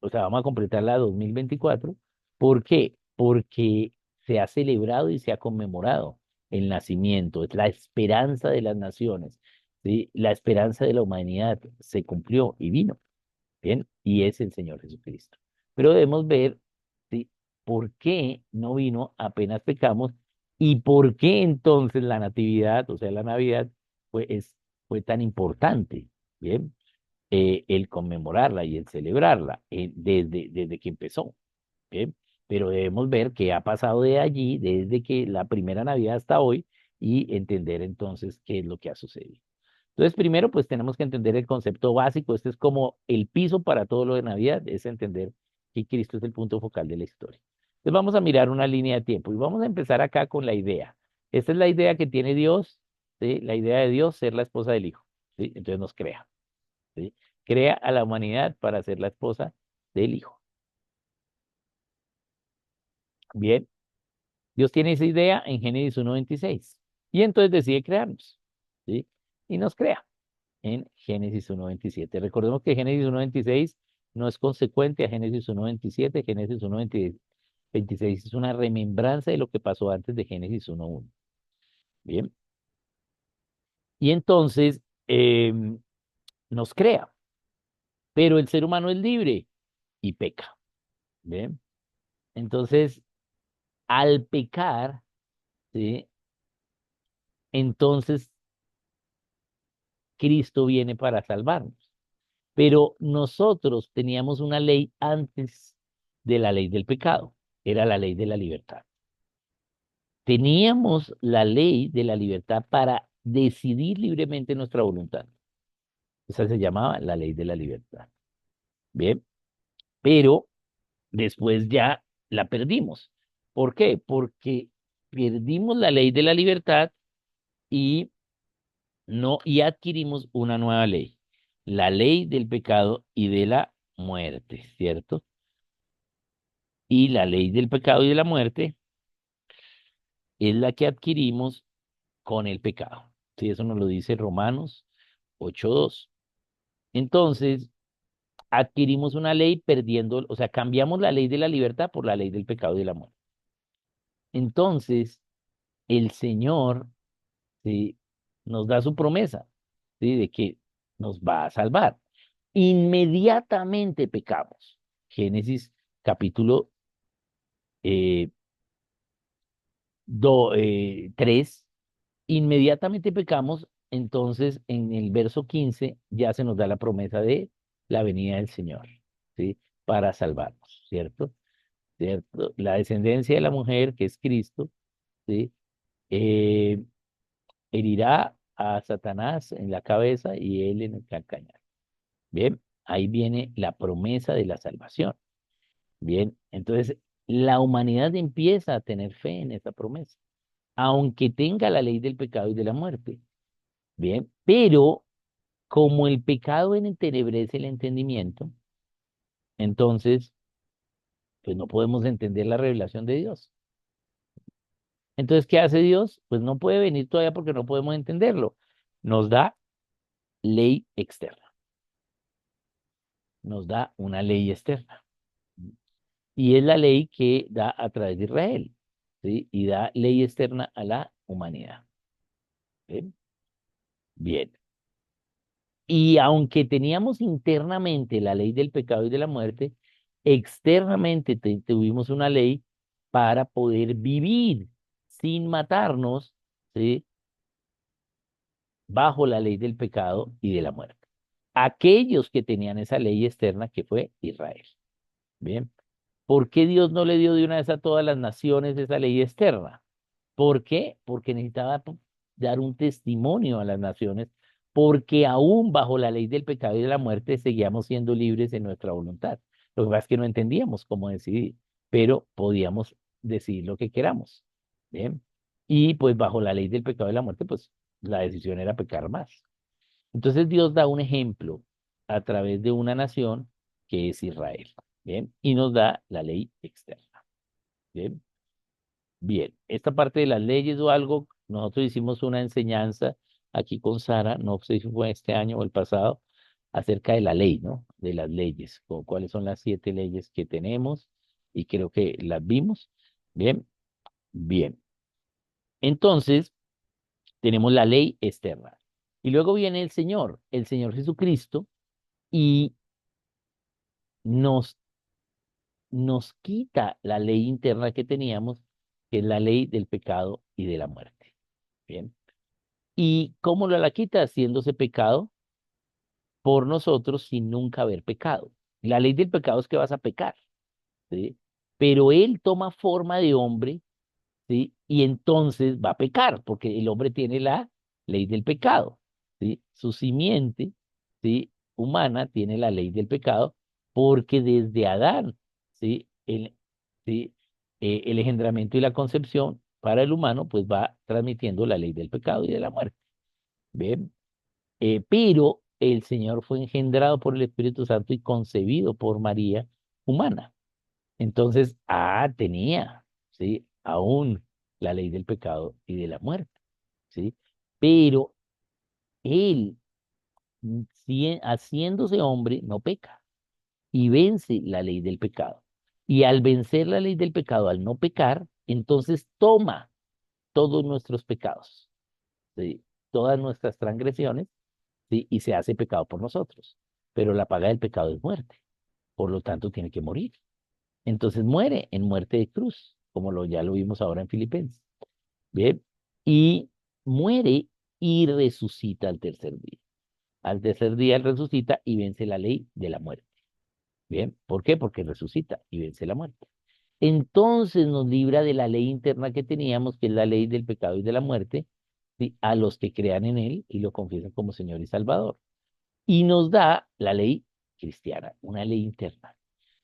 O sea, vamos a completar la 2024. ¿Por qué? Porque se ha celebrado y se ha conmemorado el nacimiento, es la esperanza de las naciones, ¿sí? La esperanza de la humanidad se cumplió y vino, ¿bien? Y es el Señor Jesucristo. Pero debemos ver, ¿sí? ¿Por qué no vino apenas pecamos? ¿Y por qué entonces la natividad, o sea, la Navidad, fue tan importante? ¿Bien? El conmemorarla y el celebrarla desde que empezó. ¿Bien? Pero debemos ver qué ha pasado de allí, desde que la primera Navidad hasta hoy, y entender entonces qué es lo que ha sucedido. Entonces, primero, pues tenemos que entender el concepto básico. Este es como el piso para todo lo de Navidad, es entender que Cristo es el punto focal de la historia. Entonces, vamos a mirar una línea de tiempo y vamos a empezar acá con la idea. Esta es la idea que tiene Dios, ¿sí? La idea de Dios ser la esposa del Hijo, ¿sí? Entonces nos crea. ¿Sí? Crea a la humanidad para ser la esposa del Hijo. Bien, Dios tiene esa idea en Génesis 1:26 y entonces decide crearnos, ¿sí? Y nos crea en Génesis 1:27. Recordemos que Génesis 1:26 no es consecuente a Génesis 1:27. Génesis 1:26 es una remembranza de lo que pasó antes de Génesis 1:1. Bien, y entonces nos crea, pero el ser humano es libre y peca. Bien, entonces al pecar, ¿sí? Entonces Cristo viene para salvarnos. Pero nosotros teníamos una ley antes de la ley del pecado, era la ley de la libertad. Teníamos la ley de la libertad para decidir libremente nuestra voluntad. Esa se llamaba la ley de la libertad. Bien, pero después ya la perdimos. ¿Por qué? Porque perdimos la ley de la libertad y no y adquirimos una nueva ley, la ley del pecado y de la muerte, ¿cierto? Y la ley del pecado y de la muerte es la que adquirimos con el pecado. Sí, eso nos lo dice Romanos 8:2. Entonces, adquirimos una ley perdiendo, o sea, cambiamos la ley de la libertad por la ley del pecado y de la muerte. Entonces, el Señor, ¿sí? Nos da su promesa, ¿sí? De que nos va a salvar. Inmediatamente pecamos. Génesis capítulo 3, inmediatamente pecamos, entonces en el verso 15 ya se nos da la promesa de la venida del Señor, ¿sí? Para salvarnos, ¿cierto? ¿Cierto? La descendencia de la mujer, que es Cristo, ¿sí? Eh, herirá a Satanás en la cabeza y él en el calcañar. Bien, ahí viene la promesa de la salvación. Bien, entonces la humanidad empieza a tener fe en esa promesa, aunque tenga la ley del pecado y de la muerte. Bien, pero como el pecado entenebrece el entendimiento, entonces, pues no podemos entender la revelación de Dios. Entonces, ¿qué hace Dios? Pues no puede venir todavía porque no podemos entenderlo. Nos da ley externa, nos da una ley externa. Y es la ley que da a través de Israel, ¿sí? Y da ley externa a la humanidad. ¿Bien? Bien. Y aunque teníamos internamente la ley del pecado y de la muerte, externamente tuvimos una ley para poder vivir sin matarnos, ¿sí? Bajo la ley del pecado y de la muerte. Aquellos que tenían esa ley externa que fue Israel. Bien. ¿Por qué Dios no le dio de una vez a todas las naciones esa ley externa? ¿Por qué? Porque necesitaba dar un testimonio a las naciones, porque aún bajo la ley del pecado y de la muerte seguíamos siendo libres en nuestra voluntad. Lo que pasa es que no entendíamos cómo decidir, pero podíamos decidir lo que queramos. Bien. Y pues bajo la ley del pecado y de la muerte, pues la decisión era pecar más. Entonces Dios da un ejemplo a través de una nación que es Israel. Bien. Y nos da la ley externa. Bien. Bien, esta parte de las leyes o algo, nosotros hicimos una enseñanza aquí con Sara, no sé si fue este año o el pasado, acerca de la ley, ¿no? De las leyes, como cuáles son las 7 leyes que tenemos y creo que las vimos. Bien, bien. Entonces, tenemos la ley externa. Y luego viene el Señor Jesucristo, y nos, nos quita la ley interna que teníamos, que es la ley del pecado y de la muerte. Bien. ¿Y cómo lo la quita? Haciéndose pecado por nosotros sin nunca haber pecado. La ley del pecado es que vas a pecar, ¿sí? Pero él toma forma de hombre, ¿sí? Y entonces va a pecar, porque el hombre tiene la ley del pecado, ¿sí? Su simiente, ¿sí? Humana tiene la ley del pecado, porque desde Adán, ¿sí? ¿Sí? El engendramiento y la concepción para el humano, pues va transmitiendo la ley del pecado y de la muerte. ¿Ven? Pero el Señor fue engendrado por el Espíritu Santo y concebido por María humana. Entonces, tenía, ¿sí? Aún la ley del pecado y de la muerte, ¿sí? Pero él, haciéndose hombre, no peca y vence la ley del pecado. Y al vencer la ley del pecado, al no pecar, entonces toma todos nuestros pecados, ¿sí? Todas nuestras transgresiones, ¿sí? Y se hace pecado por nosotros. Pero la paga del pecado es muerte. Por lo tanto, tiene que morir. Entonces muere en muerte de cruz, como ya lo vimos ahora en Filipenses. Bien. Y muere y resucita al tercer día. Al tercer día Él resucita y vence la ley de la muerte. Bien, ¿por qué? Porque resucita y vence la muerte. Entonces nos libra de la ley interna que teníamos, que es la ley del pecado y de la muerte, ¿sí? A los que crean en Él y lo confiesan como Señor y Salvador. Y nos da la ley cristiana, una ley interna.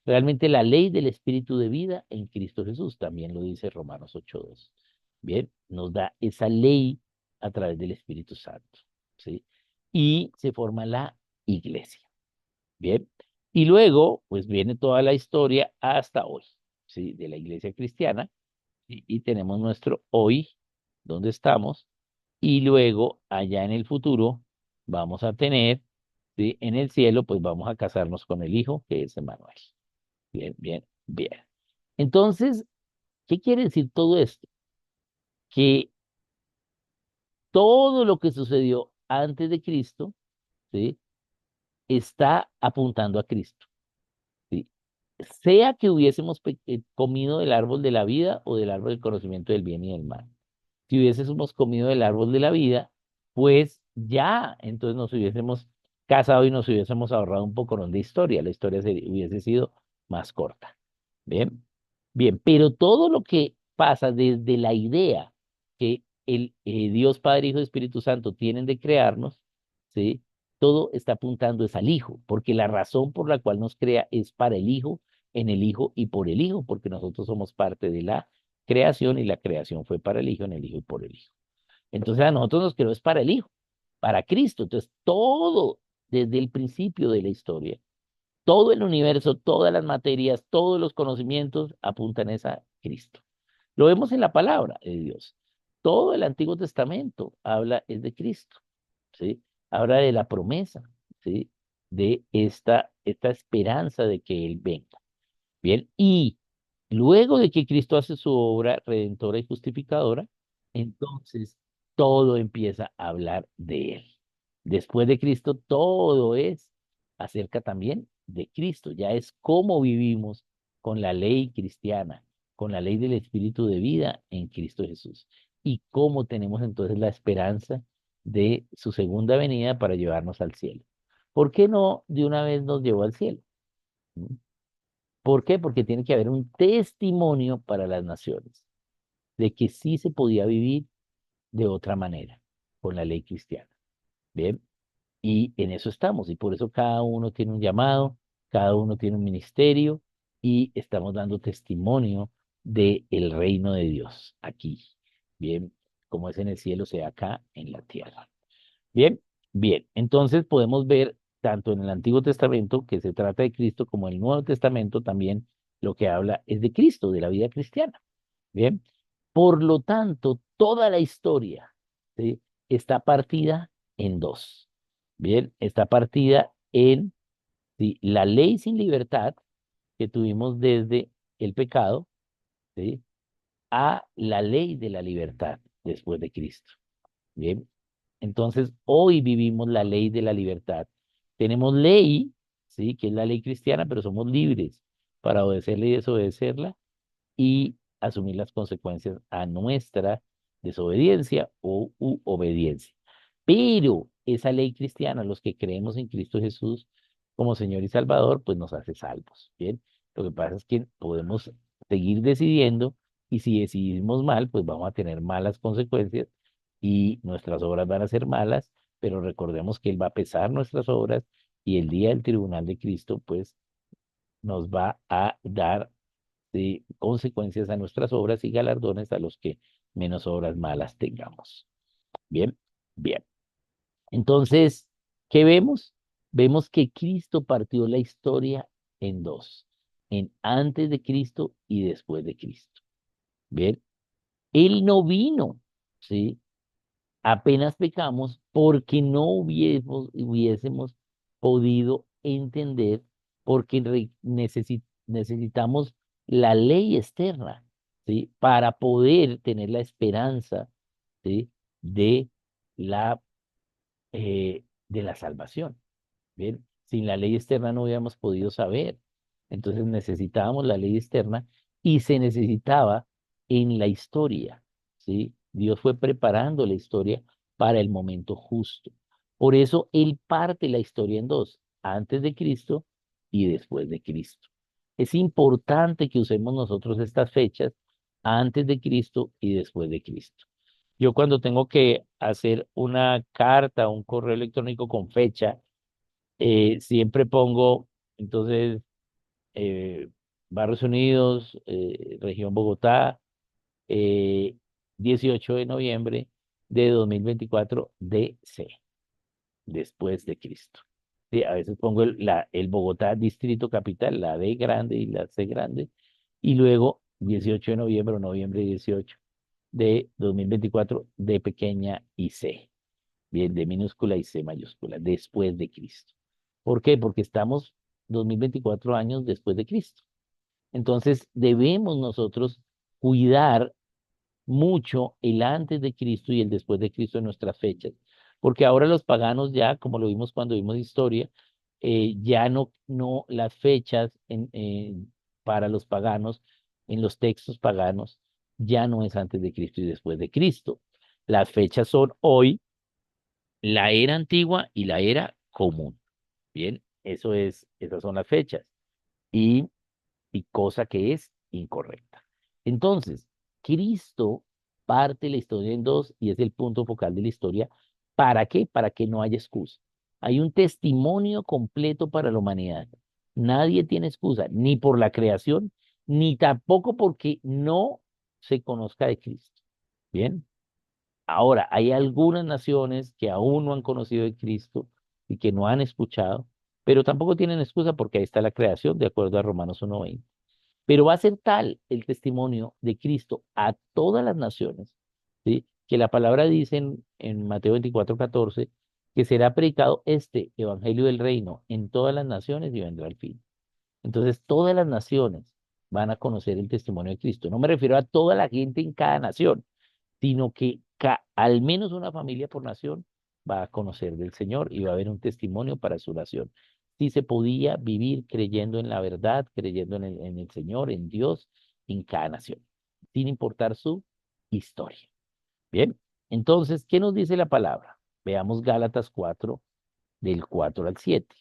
Realmente la ley del Espíritu de vida en Cristo Jesús, también lo dice Romanos 8:2. Bien, nos da esa ley a través del Espíritu Santo, ¿sí? Y se forma la iglesia. Bien, y luego, pues viene toda la historia hasta hoy, ¿sí? De la iglesia cristiana, y tenemos nuestro hoy, donde estamos, y luego allá en el futuro vamos a tener, ¿sí? En el cielo, pues vamos a casarnos con el Hijo, que es Emmanuel. Bien, bien, bien. Entonces, ¿qué quiere decir todo esto? Que todo lo que sucedió antes de Cristo, ¿sí? Está apuntando a Cristo. ¿Sí? Sea que hubiésemos comido del árbol de la vida o del árbol del conocimiento del bien y del mal. Si hubiésemos comido del árbol de la vida, pues ya, entonces nos hubiésemos casado y nos hubiésemos ahorrado un poco de historia. La historia hubiese sido más corta. Bien, bien, pero todo lo que pasa desde la idea que el Dios Padre, Hijo y Espíritu Santo tienen de crearnos, ¿sí? Todo está apuntando es al Hijo, porque la razón por la cual nos crea es para el Hijo, en el Hijo y por el Hijo, porque nosotros somos parte de la creación y la creación fue para el Hijo, en el Hijo y por el Hijo. Entonces a nosotros nos creó es para el Hijo, para Cristo. Entonces todo desde el principio de la historia, todo el universo, todas las materias, todos los conocimientos apuntan es a Cristo. Lo vemos en la palabra de Dios. Todo el Antiguo Testamento habla es de Cristo, ¿sí? Habla de la promesa, ¿sí? De esta esperanza de que Él venga. Bien, y luego de que Cristo hace su obra redentora y justificadora, entonces todo empieza a hablar de Él. Después de Cristo, todo es acerca también de Cristo. Ya es cómo vivimos con la ley cristiana, con la ley del Espíritu de vida en Cristo Jesús. Y cómo tenemos entonces la esperanza de su segunda venida para llevarnos al cielo. ¿Por qué no de una vez nos llevó al cielo? ¿Mm? ¿Por qué? Porque tiene que haber un testimonio para las naciones de que sí se podía vivir de otra manera con la ley cristiana. Bien, y en eso estamos, y por eso cada uno tiene un llamado, cada uno tiene un ministerio, y estamos dando testimonio del reino de Dios aquí. Bien, como es en el cielo, sea acá en la tierra. Bien, bien. Entonces podemos ver tanto en el Antiguo Testamento que se trata de Cristo como en el Nuevo Testamento también lo que habla es de Cristo, de la vida cristiana. Bien. Por lo tanto, toda la historia, ¿sí? Está partida en dos. Bien, está partida en, ¿sí? La ley sin libertad que tuvimos desde el pecado, ¿sí? A la ley de la libertad después de Cristo. Bien, entonces, hoy vivimos la ley de la libertad. Tenemos ley, sí, que es la ley cristiana, pero somos libres para obedecerla y desobedecerla y asumir las consecuencias a nuestra desobediencia o obediencia. Pero esa ley cristiana, los que creemos en Cristo Jesús como Señor y Salvador, pues nos hace salvos. Bien, lo que pasa es que podemos seguir decidiendo y si decidimos mal, pues vamos a tener malas consecuencias y nuestras obras van a ser malas, pero recordemos que Él va a pesar nuestras obras y el día del tribunal de Cristo, pues nos va a dar consecuencias a nuestras obras y galardones a los que menos obras malas tengamos. Bien, bien. Entonces, ¿qué vemos? Vemos que Cristo partió la historia en dos, en antes de Cristo y después de Cristo. Bien, Él no vino, ¿sí? Apenas pecamos porque no hubiésemos podido entender, porque necesitamos la ley externa, ¿sí? Para poder tener la esperanza, ¿sí? De de la salvación. Bien, sin la ley externa no hubiéramos podido saber. Entonces necesitábamos la ley externa y se necesitaba en la historia, ¿sí? Dios fue preparando la historia para el momento justo. Por eso él parte la historia en dos, antes de Cristo y después de Cristo. Es importante que usemos nosotros estas fechas antes de Cristo y después de Cristo. Yo cuando tengo que hacer una carta, un correo electrónico con fecha, siempre pongo, entonces, eh, Barrios Unidos, región Bogotá, eh, 18 de noviembre de 2024 DC, después de Cristo. Sí, a veces pongo el Bogotá Distrito Capital, la D grande y la C grande, y luego 18 de noviembre o noviembre 18 de 2024 D pequeña y C, bien, D minúscula y C mayúscula, después de Cristo. ¿Por qué? Porque estamos 2024 años después de Cristo. Entonces debemos nosotros cuidar mucho el antes de Cristo y el después de Cristo en nuestras fechas, porque ahora los paganos ya, como lo vimos cuando vimos historia, ya no las fechas para los paganos, en los textos paganos, ya no es antes de Cristo y después de Cristo. Las fechas son hoy, la era antigua y la era común. Bien, esas son las fechas. Y cosa que es incorrecta. Entonces, Cristo parte la historia en dos y es el punto focal de la historia. ¿Para qué? Para que no haya excusa. Hay un testimonio completo para la humanidad. Nadie tiene excusa, ni por la creación, ni tampoco porque no se conozca de Cristo. Bien, ahora hay algunas naciones que aún no han conocido de Cristo y que no han escuchado, pero tampoco tienen excusa porque ahí está la creación, de acuerdo a Romanos 1:20. Pero va a ser tal el testimonio de Cristo a todas las naciones, ¿sí? Que la palabra dice en Mateo 24:14 que será predicado este evangelio del reino en todas las naciones y vendrá el fin. Entonces, todas las naciones van a conocer el testimonio de Cristo. No me refiero a toda la gente en cada nación, sino que al menos una familia por nación va a conocer del Señor y va a haber un testimonio para su nación. Si se podía vivir creyendo en la verdad, creyendo en el Señor, en Dios, en cada nación, sin importar su historia. Bien, entonces, ¿qué nos dice la palabra? Veamos Gálatas 4, del 4 al 7.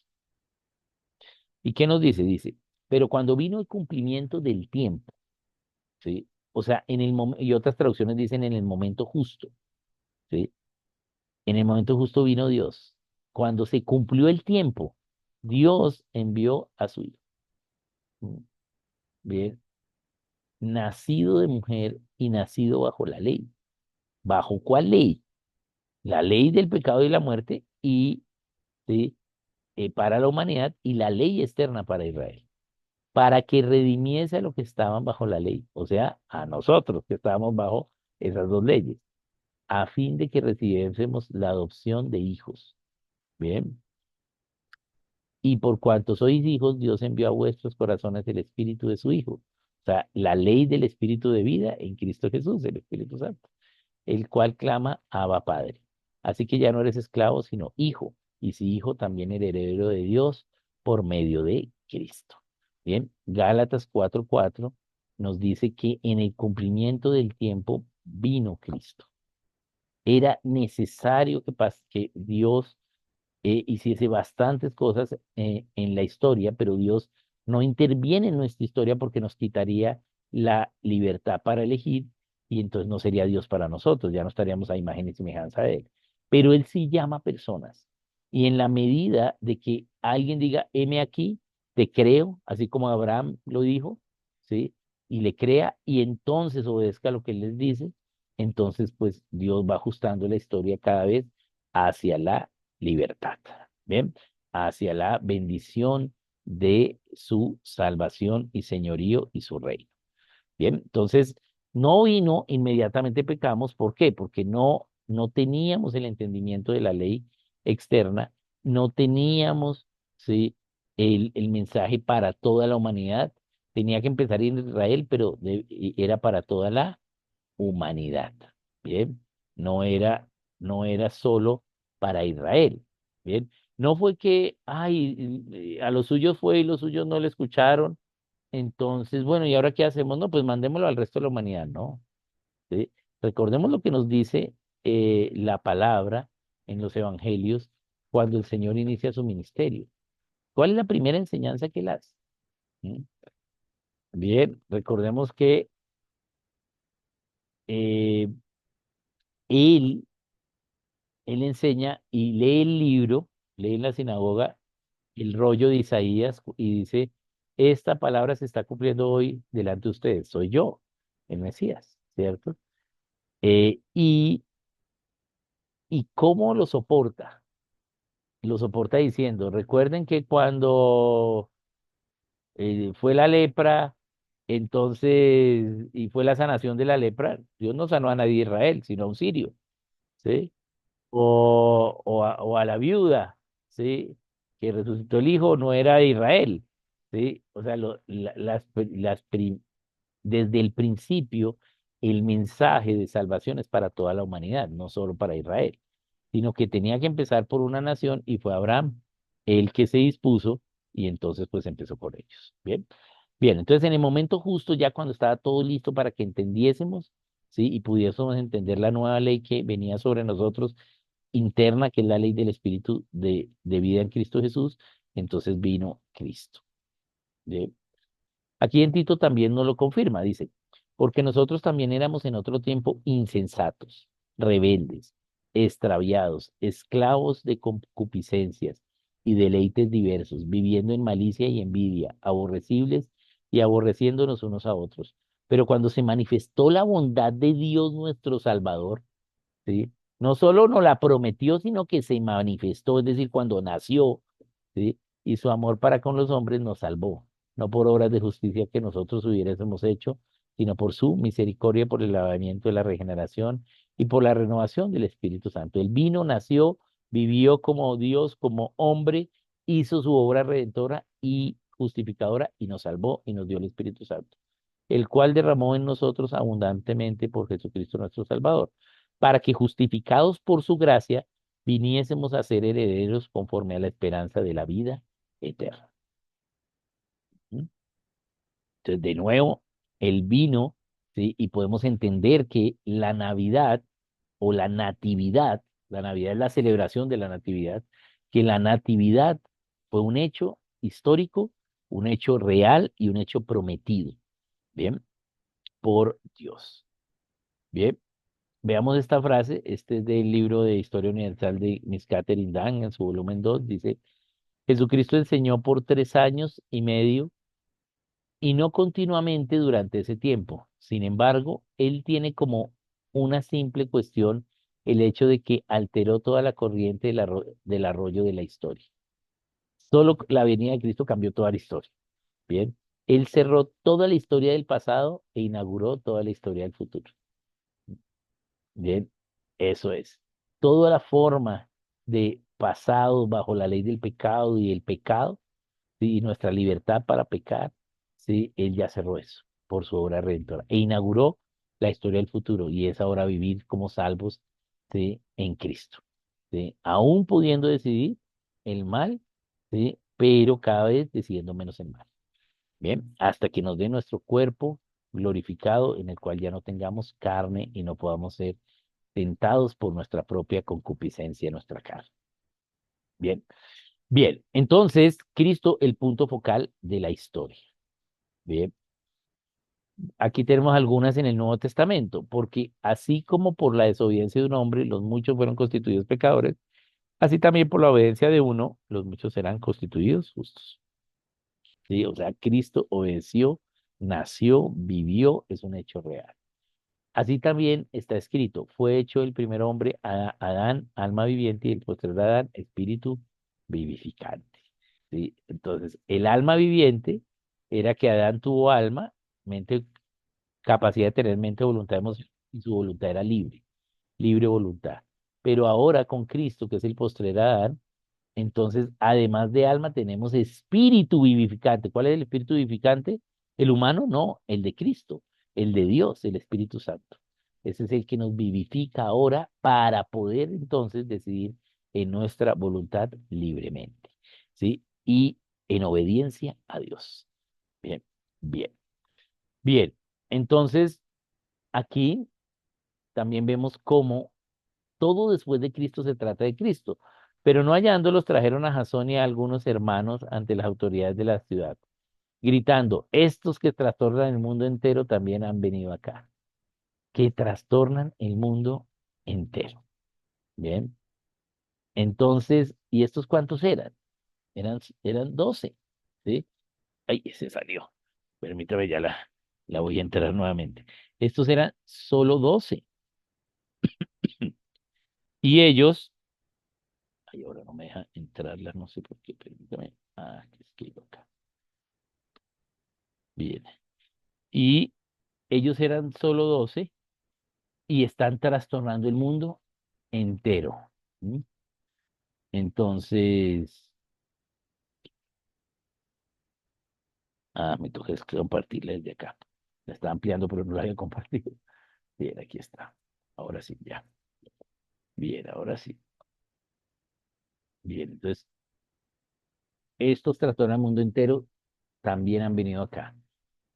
¿Y qué nos dice? Dice, pero cuando vino el cumplimiento del tiempo, ¿sí? O sea, en el momento, y otras traducciones dicen en el momento justo, ¿sí? En el momento justo vino Dios. Cuando se cumplió el tiempo, Dios envió a su hijo. Mm, bien, nacido de mujer y nacido bajo la ley. ¿Bajo cuál ley? La ley del pecado y la muerte y ¿sí? Para la humanidad y la ley externa para Israel, para que redimiese a los que estaban bajo la ley, o sea, a nosotros que estábamos bajo esas dos leyes, a fin de que recibiésemos la adopción de hijos. Bien, y por cuanto sois hijos, Dios envió a vuestros corazones el Espíritu de su Hijo. O sea, la ley del Espíritu de vida en Cristo Jesús, el Espíritu Santo, el cual clama, Abba Padre. Así que ya no eres esclavo, sino hijo. Y si hijo, también heredero de Dios por medio de Cristo. Bien, Gálatas 4:4 nos dice que en el cumplimiento del tiempo vino Cristo. Era necesario que Dios hiciese bastantes cosas en la historia, pero Dios no interviene en nuestra historia porque nos quitaría la libertad para elegir y entonces no sería Dios para nosotros, ya no estaríamos a imagen y semejanza de Él. Pero Él sí llama personas y en la medida de que alguien diga, heme aquí, te creo, así como Abraham lo dijo, ¿sí? Y le crea y entonces obedezca lo que Él les dice, entonces pues Dios va ajustando la historia cada vez hacia la libertad, ¿bien? Hacia la bendición de su salvación y señorío y su reino. Bien, entonces no vino inmediatamente pecamos, ¿por qué? Porque no teníamos el entendimiento de la ley externa, no teníamos, ¿sí? el mensaje para toda la humanidad, tenía que empezar en Israel, pero era para toda la humanidad. Bien, no era solo para Israel. Bien, no fue que, ay, a los suyos fue y los suyos no le escucharon. Entonces, bueno, ¿y ahora qué hacemos? No, pues mandémoslo al resto de la humanidad, ¿no? ¿Sí? Recordemos lo que nos dice la palabra en los evangelios, cuando el Señor inicia su ministerio. ¿Cuál es la primera enseñanza que él hace? ¿Mm? Bien, recordemos que eh, él, él enseña y lee el libro, lee en la sinagoga el rollo de Isaías y dice, esta palabra se está cumpliendo hoy delante de ustedes, soy yo, el Mesías, ¿cierto? Y cómo lo soporta. Lo soporta diciendo, recuerden que cuando fue la lepra, entonces, y fue la sanación de la lepra, Dios no sanó a nadie de Israel, sino a un sirio, ¿sí? O a la viuda, ¿sí? Que resucitó el hijo, no era de Israel, ¿sí? O sea, desde el principio, el mensaje de salvación es para toda la humanidad, no solo para Israel, sino que tenía que empezar por una nación y fue Abraham el que se dispuso y entonces pues empezó por ellos. Bien, bien, entonces en el momento justo, ya cuando estaba todo listo para que entendiésemos, ¿sí? Y pudiésemos entender la nueva ley que venía sobre nosotros interna, que es la ley del Espíritu de vida en Cristo Jesús, entonces vino Cristo. ¿Bien? Aquí en Tito también nos lo confirma, dice, porque nosotros también éramos en otro tiempo insensatos, rebeldes, extraviados, esclavos de concupiscencias y deleites diversos, viviendo en malicia y envidia, aborrecibles y aborreciéndonos unos a otros. Pero cuando se manifestó la bondad de Dios nuestro Salvador, ¿sí? No solo nos la prometió, sino que se manifestó, es decir, cuando nació, ¿sí? Y su amor para con los hombres nos salvó, no por obras de justicia que nosotros hubiésemos hecho, sino por su misericordia, por el lavamiento de la regeneración y por la renovación del Espíritu Santo. Él vino, nació, vivió como Dios, como hombre, hizo su obra redentora y justificadora y nos salvó y nos dio el Espíritu Santo, el cual derramó en nosotros abundantemente por Jesucristo nuestro Salvador, para que justificados por su gracia viniésemos a ser herederos conforme a la esperanza de la vida eterna. ¿Mm? Entonces, de nuevo, el vino, ¿sí? Y podemos entender que la Navidad o la Navidad es la celebración de la Natividad, que la Natividad fue un hecho histórico, un hecho real y un hecho prometido, ¿bien? Por Dios. Bien, veamos esta frase. Este es del libro de Historia Universal de Miss Catherine Dunn en su volumen 2. Dice, Jesucristo enseñó por 3 años y medio y no continuamente durante ese tiempo. Sin embargo, él tiene como una simple cuestión el hecho de que alteró toda la corriente del arroyo de la historia. Solo la venida de Cristo cambió toda la historia. Bien, él cerró toda la historia del pasado e inauguró toda la historia del futuro. Bien, eso es. Toda la forma de pasados bajo la ley del pecado y el pecado, ¿sí? Y nuestra libertad para pecar, ¿sí? Él ya cerró eso por su obra redentora e inauguró la historia del futuro y es ahora vivir como salvos, ¿sí? En Cristo, ¿sí? Aún pudiendo decidir el mal, ¿sí? Pero cada vez decidiendo menos el mal. Bien, hasta que nos dé nuestro cuerpo glorificado en el cual ya no tengamos carne y no podamos ser tentados por nuestra propia concupiscencia en nuestra carne. Bien, bien, entonces Cristo, el punto focal de la historia. Bien, aquí tenemos algunas en el Nuevo Testamento, porque así como por la desobediencia de un hombre, los muchos fueron constituidos pecadores, así también por la obediencia de uno, los muchos serán constituidos justos. ¿Sí? O sea, Cristo obedeció, nació, vivió, es un hecho real. Así también está escrito, fue hecho el primer hombre, Adán, alma viviente, y el posterior Adán, espíritu vivificante. ¿Sí? Entonces, el alma viviente era que Adán tuvo alma, mente, capacidad de tener mente, voluntad, emoción, y su voluntad era libre, libre voluntad. Pero ahora con Cristo, que es el postrer Adán, entonces, además de alma, tenemos espíritu vivificante. ¿Cuál es el espíritu vivificante? ¿El humano? No, el de Cristo, el de Dios, el Espíritu Santo. Ese es el que nos vivifica ahora para poder entonces decidir en nuestra voluntad libremente, ¿sí? Y en obediencia a Dios. Bien, bien, bien. Entonces, aquí también vemos cómo todo después de Cristo se trata de Cristo. Pero no hallándolos, trajeron a Jasón y a algunos hermanos ante las autoridades de la ciudad, gritando, estos que trastornan el mundo entero también han venido acá, que trastornan el mundo entero. Bien, entonces, ¿y estos cuántos eran? Eran 12, ¿sí? Ay, se salió. Permítame, la voy a entrar nuevamente. Estos eran solo 12. Y ellos, ay, ahora no me deja entrarla, no sé por qué, permítame. Ah, que escribo acá. Bien. Y ellos eran solo 12 y están trastornando el mundo entero. ¿Mm? Entonces, me toca compartirla desde acá. La estaba ampliando, pero no la había compartido. Bien, aquí está. Ahora sí, ya. Bien, ahora sí. Bien, entonces, estos trastornan el mundo entero, también han venido acá.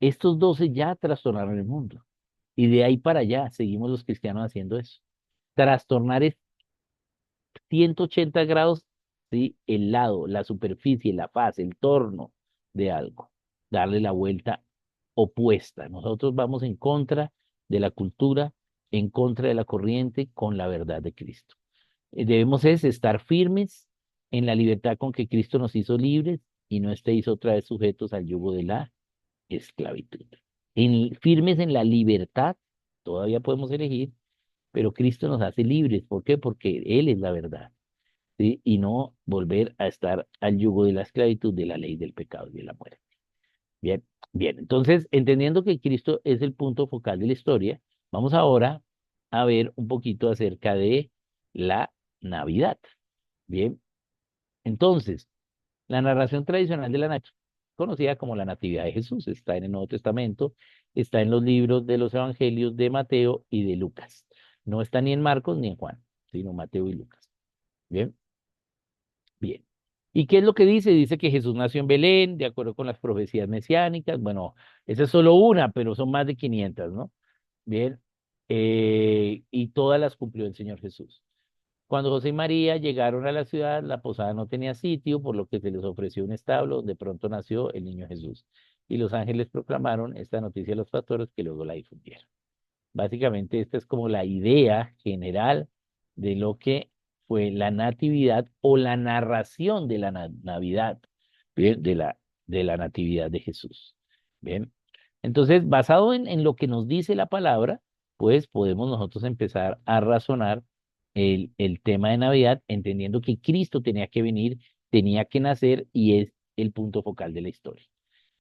Estos 12 ya trastornaron el mundo. Y de ahí para allá seguimos los cristianos haciendo eso. Trastornar es 180 grados, ¿sí? El lado, la superficie, la faz, el torno de algo. Darle la vuelta opuesta. Nosotros vamos en contra de la cultura, en contra de la corriente, con la verdad de Cristo. Debemos es estar firmes en la libertad con que Cristo nos hizo libres y no estéis otra vez sujetos al yugo de la esclavitud. Firmes en la libertad, todavía podemos elegir, pero Cristo nos hace libres. ¿Por qué? Porque Él es la verdad, ¿sí? Y no volver a estar al yugo de la esclavitud, de la ley del pecado y de la muerte. Bien, bien. Entonces, entendiendo que Cristo es el punto focal de la historia, vamos ahora a ver un poquito acerca de la Navidad. Bien, entonces, la narración tradicional de la conocida como la Natividad de Jesús, está en el Nuevo Testamento, está en los libros de los Evangelios de Mateo y de Lucas. No está ni en Marcos ni en Juan, sino Mateo y Lucas. Bien, bien. ¿Y qué es lo que dice? Dice que Jesús nació en Belén, de acuerdo con las profecías mesiánicas. Bueno, esa es solo una, pero son más de 500, ¿no? Bien. Y todas las cumplió el Señor Jesús. Cuando José y María llegaron a la ciudad, la posada no tenía sitio, por lo que se les ofreció un establo donde pronto nació el niño Jesús. Y los ángeles proclamaron esta noticia a los pastores que luego la difundieron. Básicamente, esta es como la idea general de lo que fue la natividad o la narración de la Navidad, ¿bien? De la natividad de Jesús. Bien. Entonces, basado en lo que nos dice la palabra, pues podemos nosotros empezar a razonar el tema de Navidad, entendiendo que Cristo tenía que venir, tenía que nacer y es el punto focal de la historia.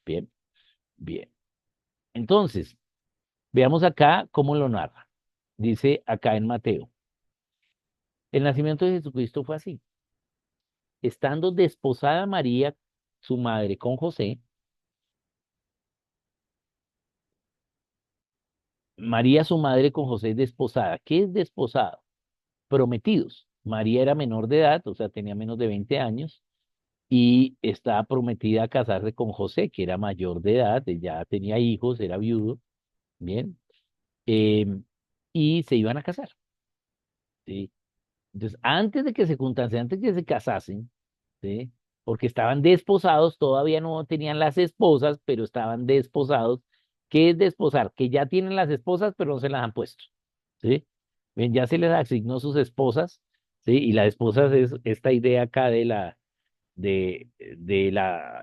Bien, bien. Entonces, veamos acá cómo lo narra. Dice acá en Mateo, el nacimiento de Jesucristo fue así. Estando desposada María, su madre, con José, María, su madre, con José desposada. ¿Qué es desposada? Prometidos. María era menor de edad, o sea, tenía menos de 20 años, y estaba prometida a casarse con José, que era mayor de edad, ya tenía hijos, era viudo, bien, em, y se iban a casar, ¿sí? Entonces, antes de que se juntasen, antes de que se casasen, ¿sí? Porque estaban desposados, todavía no tenían las esposas, pero estaban desposados. ¿Qué es desposar? Que ya tienen las esposas, pero no se las han puesto, ¿sí? Bien, ya se les asignó sus esposas, ¿sí? Y las esposas es esta idea acá de la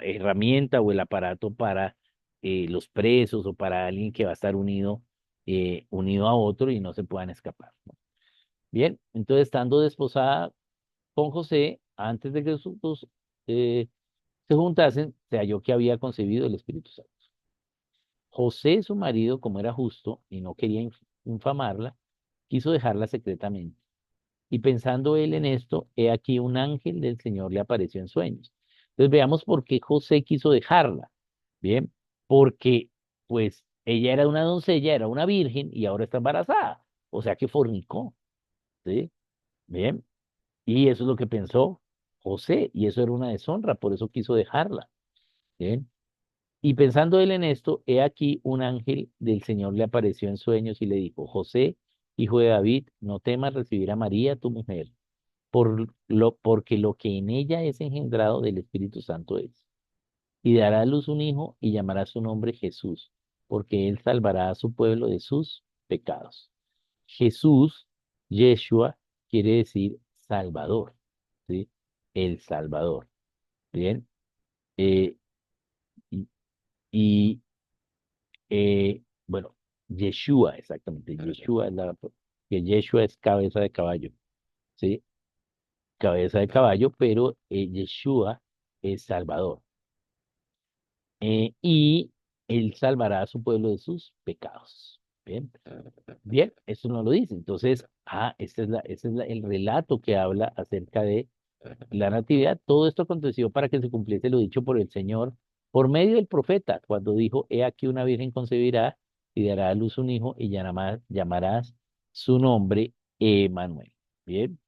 herramienta o el aparato para los presos o para alguien que va a estar unido a otro y no se puedan escapar, ¿no? Bien, entonces estando desposada con José, antes de que sus dos se juntasen, se halló que había concebido el Espíritu Santo. José, su marido, como era justo y no quería infamarla, quiso dejarla secretamente. Y pensando él en esto, he aquí un ángel del Señor le apareció en sueños. Entonces veamos por qué José quiso dejarla. Bien, porque pues ella era una doncella, era una virgen y ahora está embarazada. O sea que fornicó, ¿sí? Bien, y eso es lo que pensó José, y eso era una deshonra, por eso quiso dejarla. Bien. Y pensando él en esto, he aquí un ángel del Señor le apareció en sueños y le dijo, José, hijo de David, no temas recibir a María, tu mujer, porque lo que en ella es engendrado del Espíritu Santo es. Y dará a luz un hijo y llamará su nombre Jesús, porque él salvará a su pueblo de sus pecados. Jesús, Yeshua, quiere decir Salvador, ¿sí? El Salvador. Bien. Eh, y, y, bueno, Yeshua, exactamente. Yeshua es que Yeshua es cabeza de caballo, ¿sí? Cabeza de caballo, pero Yeshua es Salvador. Y él salvará a su pueblo de sus pecados. Bien, bien, eso no lo dice. Entonces, ese es el relato que habla acerca de la natividad. Todo esto aconteció para que se cumpliese lo dicho por el Señor por medio del profeta, cuando dijo, he aquí una virgen concebirá y dará a luz un hijo y llamarás su nombre Emanuel. Bien,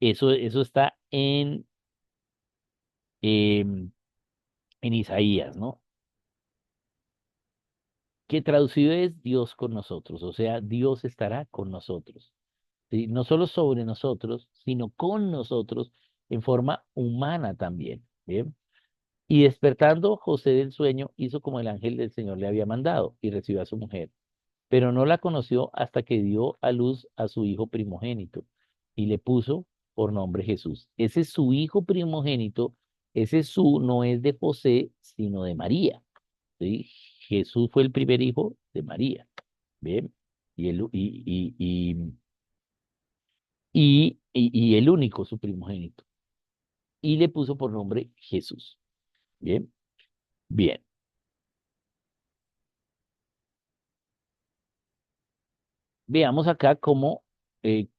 eso está em, en Isaías, ¿no? Que traducido es Dios con nosotros, o sea, Dios estará con nosotros, ¿sí? No solo sobre nosotros, sino con nosotros en forma humana también, ¿bien? Y despertando José del sueño, hizo como el ángel del Señor le había mandado y recibió a su mujer, pero no la conoció hasta que dio a luz a su hijo primogénito y le puso por nombre Jesús. Ese es su hijo primogénito, ese su no es de José, sino de María. ¿Sí? Jesús fue el primer hijo de María, ¿bien? Y y el único, su primogénito. Y le puso por nombre Jesús, ¿bien? Bien, veamos acá cómo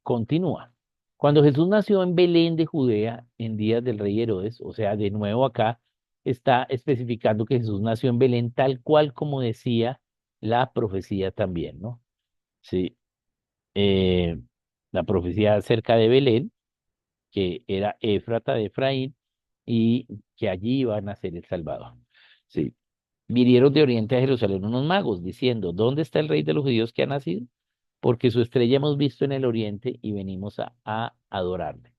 continúa. Cuando Jesús nació en Belén de Judea, en días del rey Herodes, o sea, de nuevo acá está especificando que Jesús nació en Belén tal cual como decía la profecía también, ¿no? Sí, eh, la profecía acerca de Belén que era Éfrata de Efraín, y que allí iba a nacer el Salvador. Sí. Vinieron de Oriente a Jerusalén unos magos, diciendo, ¿dónde está el rey de los judíos que ha nacido? Porque su estrella hemos visto en el oriente y venimos a adorarle.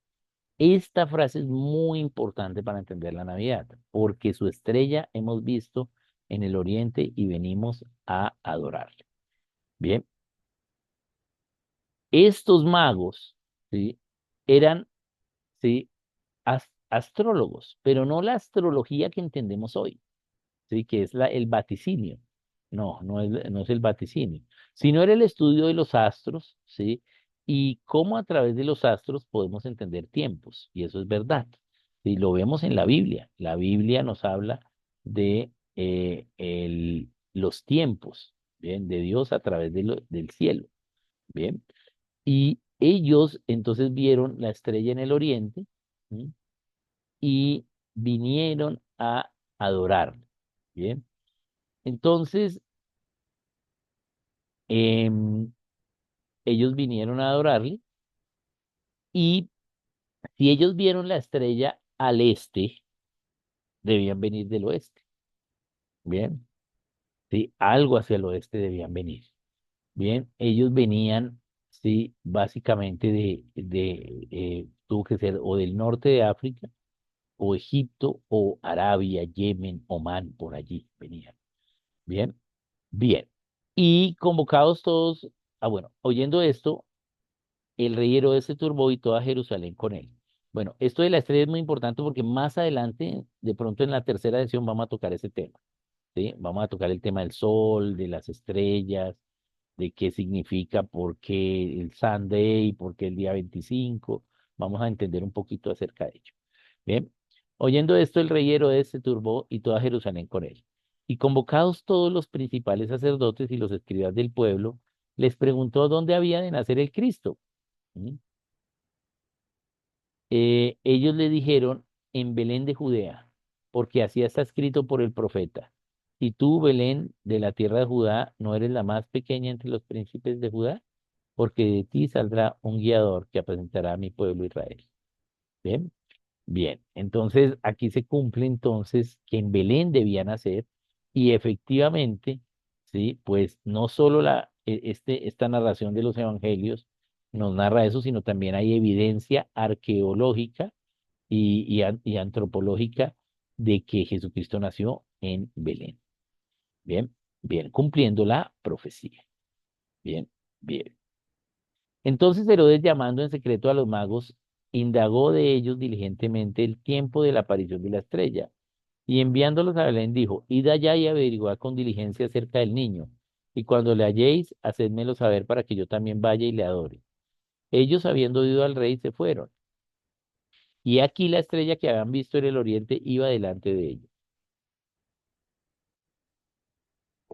Esta frase es muy importante para entender la Navidad, porque su estrella hemos visto en el oriente y venimos a adorarle. Bien, estos magos, ¿sí? Eran, ¿sí? Astrólogos, pero no la astrología que entendemos hoy, ¿sí? Que es el vaticinio. No, no es el vaticinio, sino era el estudio de los astros, ¿sí? Y cómo a través de los astros podemos entender tiempos, y eso es verdad. Y lo vemos en la Biblia. La Biblia nos habla de los tiempos, ¿bien? De Dios a través del cielo, ¿bien? Y ellos entonces vieron la estrella en el oriente, ¿sí? Y vinieron a adorarle. Bien, entonces em, ellos vinieron a adorarle y si ellos vieron la estrella al este, debían venir del oeste. Bien, sí, algo hacia el oeste debían venir. Bien, ellos venían, sí, básicamente tuvo que ser o del norte de África, o Egipto, o Arabia, Yemen, Omán, por allí venían. Bien. Bien. Y convocados todos, bueno, oyendo esto, el rey Herodes se turbó y toda Jerusalén con él. Bueno, esto de la estrella es muy importante porque más adelante, de pronto en la tercera edición, vamos a tocar ese tema, ¿sí? Vamos a tocar el tema del sol, de las estrellas, de qué significa, por qué el Sunday, por qué el día 25. Vamos a entender un poquito acerca de ello. Bien, oyendo esto, el rey Herodes se turbó y toda Jerusalén con él. Y convocados todos los principales sacerdotes y los escribas del pueblo, les preguntó dónde había de nacer el Cristo. ¿Mm? Ellos le dijeron, en Belén de Judea, porque así está escrito por el profeta. Y tú, Belén, de la tierra de Judá, no eres la más pequeña entre los príncipes de Judá, porque de ti saldrá un guiador que apresentará a mi pueblo Israel. Bien. Bien, entonces aquí se cumple entonces que en Belén debía nacer y efectivamente, sí, pues no solo esta narración de los evangelios nos narra eso, sino también hay evidencia arqueológica y antropológica de que Jesucristo nació en Belén. Bien, bien, cumpliendo la profecía. Bien, bien. Entonces Herodes, llamando en secreto a los magos, indagó de ellos diligentemente el tiempo de la aparición de la estrella, y enviándolos a Belén dijo, id allá y averiguad con diligencia acerca del niño, y cuando le halléis, hacedmelo saber para que yo también vaya y le adore. Ellos, habiendo oído al rey, se fueron, y aquí la estrella que habían visto en el oriente iba delante de ellos.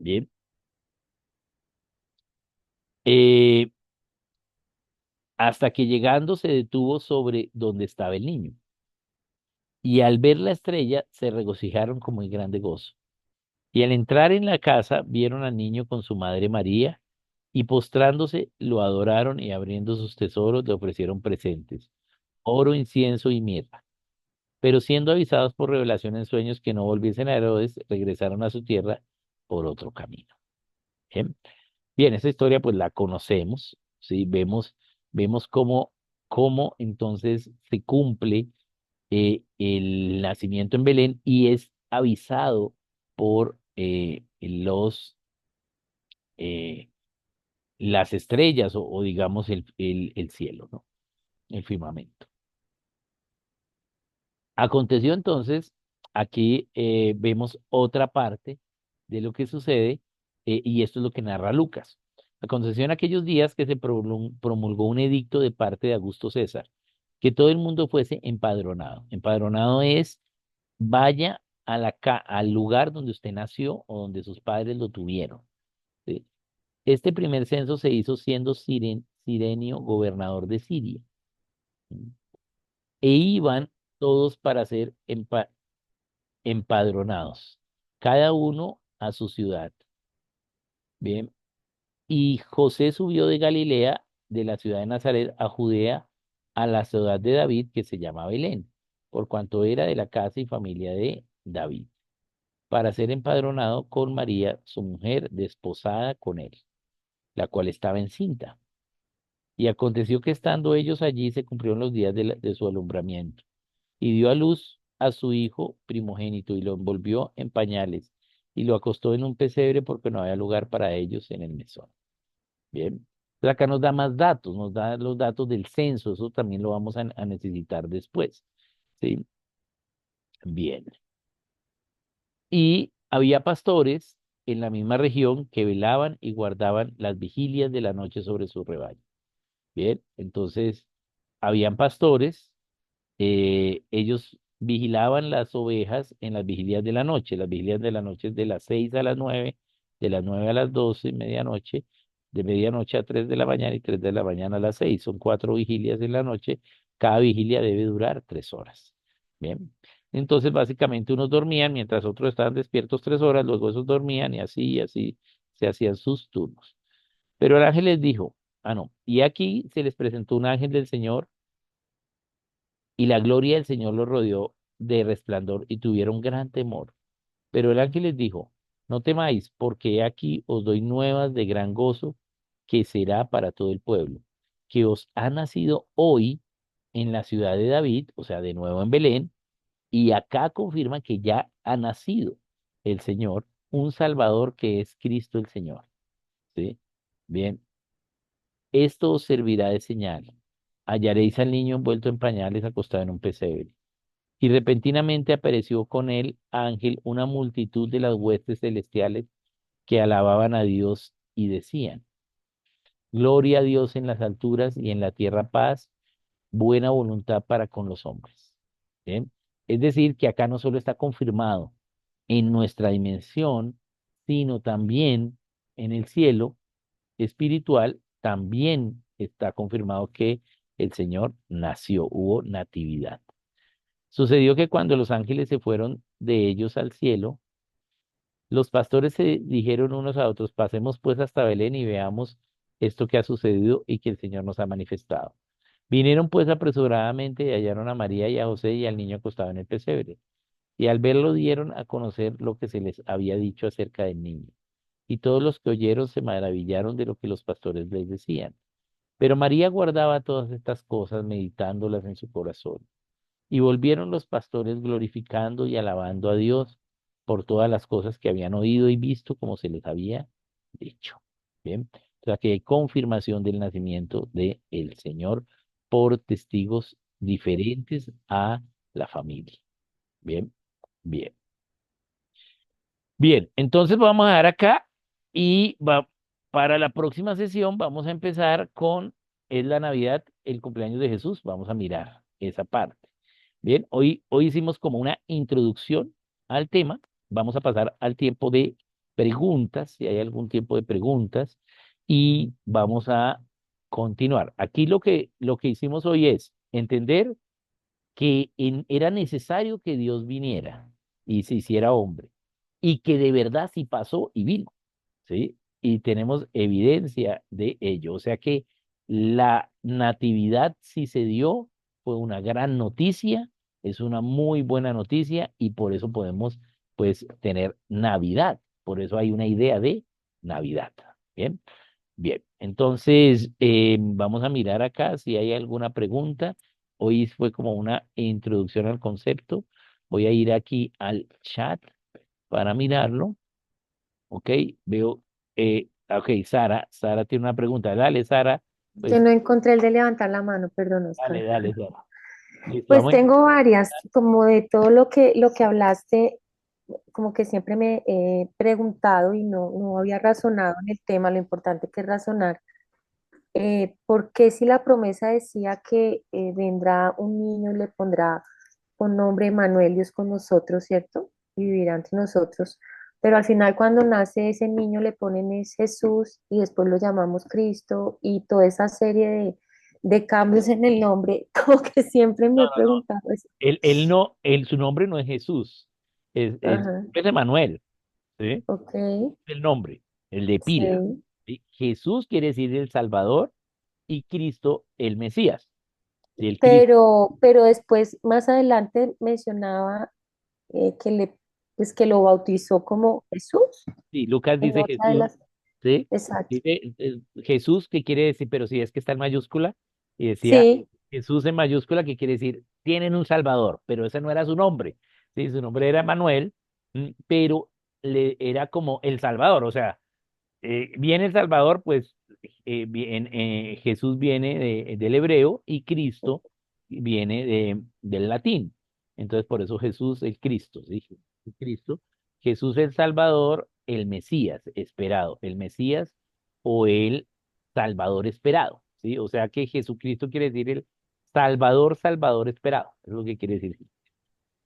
Bien. Eh, hasta que llegando se detuvo sobre donde estaba el niño. Y al ver la estrella se regocijaron con muy grande gozo. Y al entrar en la casa vieron al niño con su madre María, y postrándose lo adoraron y abriendo sus tesoros le ofrecieron presentes, oro, incienso y mirra. Pero siendo avisados por revelación en sueños que no volviesen a Herodes, regresaron a su tierra por otro camino. Bien, bien, esa historia pues la conocemos, ¿sí? Vemos cómo entonces se cumple el nacimiento en Belén y es avisado por eh, las estrellas o digamos el cielo, ¿no? El firmamento. Aconteció entonces, aquí vemos otra parte de lo que sucede y esto es lo que narra Lucas. Aconteció en aquellos días que se promulgó un edicto de parte de Augusto César, que todo el mundo fuese empadronado. Empadronado es vaya al lugar donde usted nació o donde sus padres lo tuvieron. ¿Sí? Este primer censo se hizo siendo Cirenio gobernador de Siria. ¿Sí? E iban todos para ser empadronados, cada uno a su ciudad. Bien. Y José subió de Galilea, de la ciudad de Nazaret, a Judea, a la ciudad de David, que se llama Belén, por cuanto era de la casa y familia de David, para ser empadronado con María, su mujer, desposada con él, la cual estaba encinta. Y aconteció que estando ellos allí se cumplieron los días de su alumbramiento. Y dio a luz a su hijo primogénito y lo envolvió en pañales y lo acostó en un pesebre porque no había lugar para ellos en el mesón. Bien. Pero acá nos da más datos, nos da los datos del censo, eso también lo vamos a necesitar después. ¿Sí? Bien. Y había pastores en la misma región que velaban y guardaban las vigilias de la noche sobre su rebaño. Bien, entonces habían pastores, ellos vigilaban las ovejas en las vigilias de la noche. Las vigilias de la noche es de las 6 a las 9, de las 9 a las 12, medianoche, de medianoche a 3 de la mañana y 3 de la mañana a las 6. Son 4 vigilias en la noche. Cada vigilia debe durar 3 horas. Bien. Entonces, básicamente, unos dormían mientras otros estaban despiertos 3 horas, luego esos dormían y así se hacían sus turnos. Pero el ángel les dijo, no, y aquí se les presentó un ángel del Señor y la gloria del Señor los rodeó de resplandor y tuvieron gran temor. Pero el ángel les dijo, no temáis, porque he aquí os doy nuevas de gran gozo que será para todo el pueblo, que os ha nacido hoy en la ciudad de David, o sea, de nuevo en Belén, y acá confirma que ya ha nacido el Señor, un Salvador que es Cristo el Señor. ¿Sí? Bien, esto os servirá de señal. Hallaréis al niño envuelto en pañales acostado en un pesebre. Y repentinamente apareció con el ángel una multitud de las huestes celestiales que alababan a Dios y decían, Gloria a Dios en las alturas y en la tierra paz, buena voluntad para con los hombres. ¿Bien? Es decir, que acá no solo está confirmado en nuestra dimensión, sino también en el cielo espiritual, también está confirmado que el Señor nació, hubo natividad. Sucedió que cuando los ángeles se fueron de ellos al cielo, los pastores se dijeron unos a otros, pasemos pues hasta Belén y veamos esto que ha sucedido y que el Señor nos ha manifestado. Vinieron pues apresuradamente y hallaron a María y a José y al niño acostado en el pesebre. Y al verlo dieron a conocer lo que se les había dicho acerca del niño. Y todos los que oyeron se maravillaron de lo que los pastores les decían. Pero María guardaba todas estas cosas, meditándolas en su corazón. Y volvieron los pastores glorificando y alabando a Dios por todas las cosas que habían oído y visto como se les había dicho. Bien, o sea que hay confirmación del nacimiento de el Señor por testigos diferentes a la familia. Bien, bien. Bien, entonces vamos a dar acá y para la próxima sesión vamos a empezar con es la Navidad, el cumpleaños de Jesús. Vamos a mirar esa parte. Bien, hoy hicimos como una introducción al tema. Vamos a pasar al tiempo de preguntas, si hay algún tiempo de preguntas, y vamos a continuar. Aquí lo que hicimos hoy es entender que era necesario que Dios viniera y se hiciera hombre, y que de verdad sí pasó y vino, ¿sí? Y tenemos evidencia de ello. O sea que la natividad sí se dio, fue una gran noticia, es una muy buena noticia y por eso podemos, pues, tener Navidad. Por eso hay una idea de Navidad. Bien, bien. Entonces, vamos a mirar acá si hay alguna pregunta. Hoy fue como una introducción al concepto. Voy a ir aquí al chat para mirarlo. Ok, veo, ok, Sara tiene una pregunta. Dale, Sara, Que pues no encontré el de levantar la mano, perdón, dale, Oscar. dale, Sara. Listo, Pues vamos. tengo varias, como de todo lo que hablaste, como que siempre me he preguntado y no había razonado en el tema, lo importante que es razonar. ¿Por qué si la promesa decía que vendrá un niño y le pondrá con nombre Manuel, Dios con nosotros, ¿cierto? Y vivirá entre nosotros. Pero al final cuando nace ese niño le ponen es Jesús y después lo llamamos Cristo y toda esa serie de cambios en el nombre, como que siempre me No, he no, no. preguntado eso. Él no, su nombre no es Jesús, Ajá, es Emanuel, ¿sí? ok, El nombre, el de pila. sí. ¿Sí? Jesús quiere decir el Salvador y Cristo el Mesías. ¿Sí? El Cristo, Pero después, más adelante mencionaba pues que lo bautizó como Jesús sí, Lucas en dice otra de Jesús, las. ¿sí? Exacto. Dice Jesús, ¿qué quiere decir? Pero si es que está en mayúscula, y decía Sí, Jesús en mayúscula, que quiere decir, tienen un Salvador, pero ese no era su nombre, ¿sí? Su nombre era Manuel, pero era como el Salvador, o sea, viene el Salvador, pues Jesús viene del hebreo y Cristo viene del latín. Entonces, por eso Jesús el Cristo, ¿sí? Cristo, Jesús el Salvador, el Mesías esperado, el Mesías o el Salvador esperado, ¿sí? O sea que Jesucristo quiere decir el Salvador, Salvador esperado, es lo que quiere decir.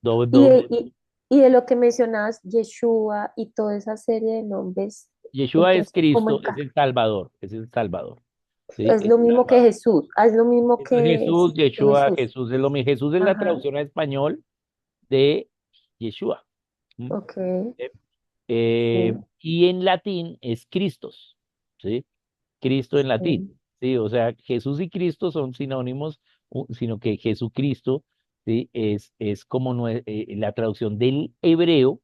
Doble, y de, doble. y, y de lo que mencionabas, Yeshua y toda esa serie de nombres, Yeshua es entonces, ¿cómo Cristo, encaja? es el Salvador, ¿sí? Es El lo mismo que Salvador. Jesús, es lo mismo Eso es que Jesús, Yeshua, Jesús. Jesús es lo mismo. Jesús es la Ajá, traducción al español de Yeshua. ¿M? ok, Eh, sí, y en latín es Christos, ¿sí? Cristo en latín, sí. ¿sí? O sea, Jesús y Cristo son sinónimos, sino que Jesucristo, ¿sí? Es como la traducción del hebreo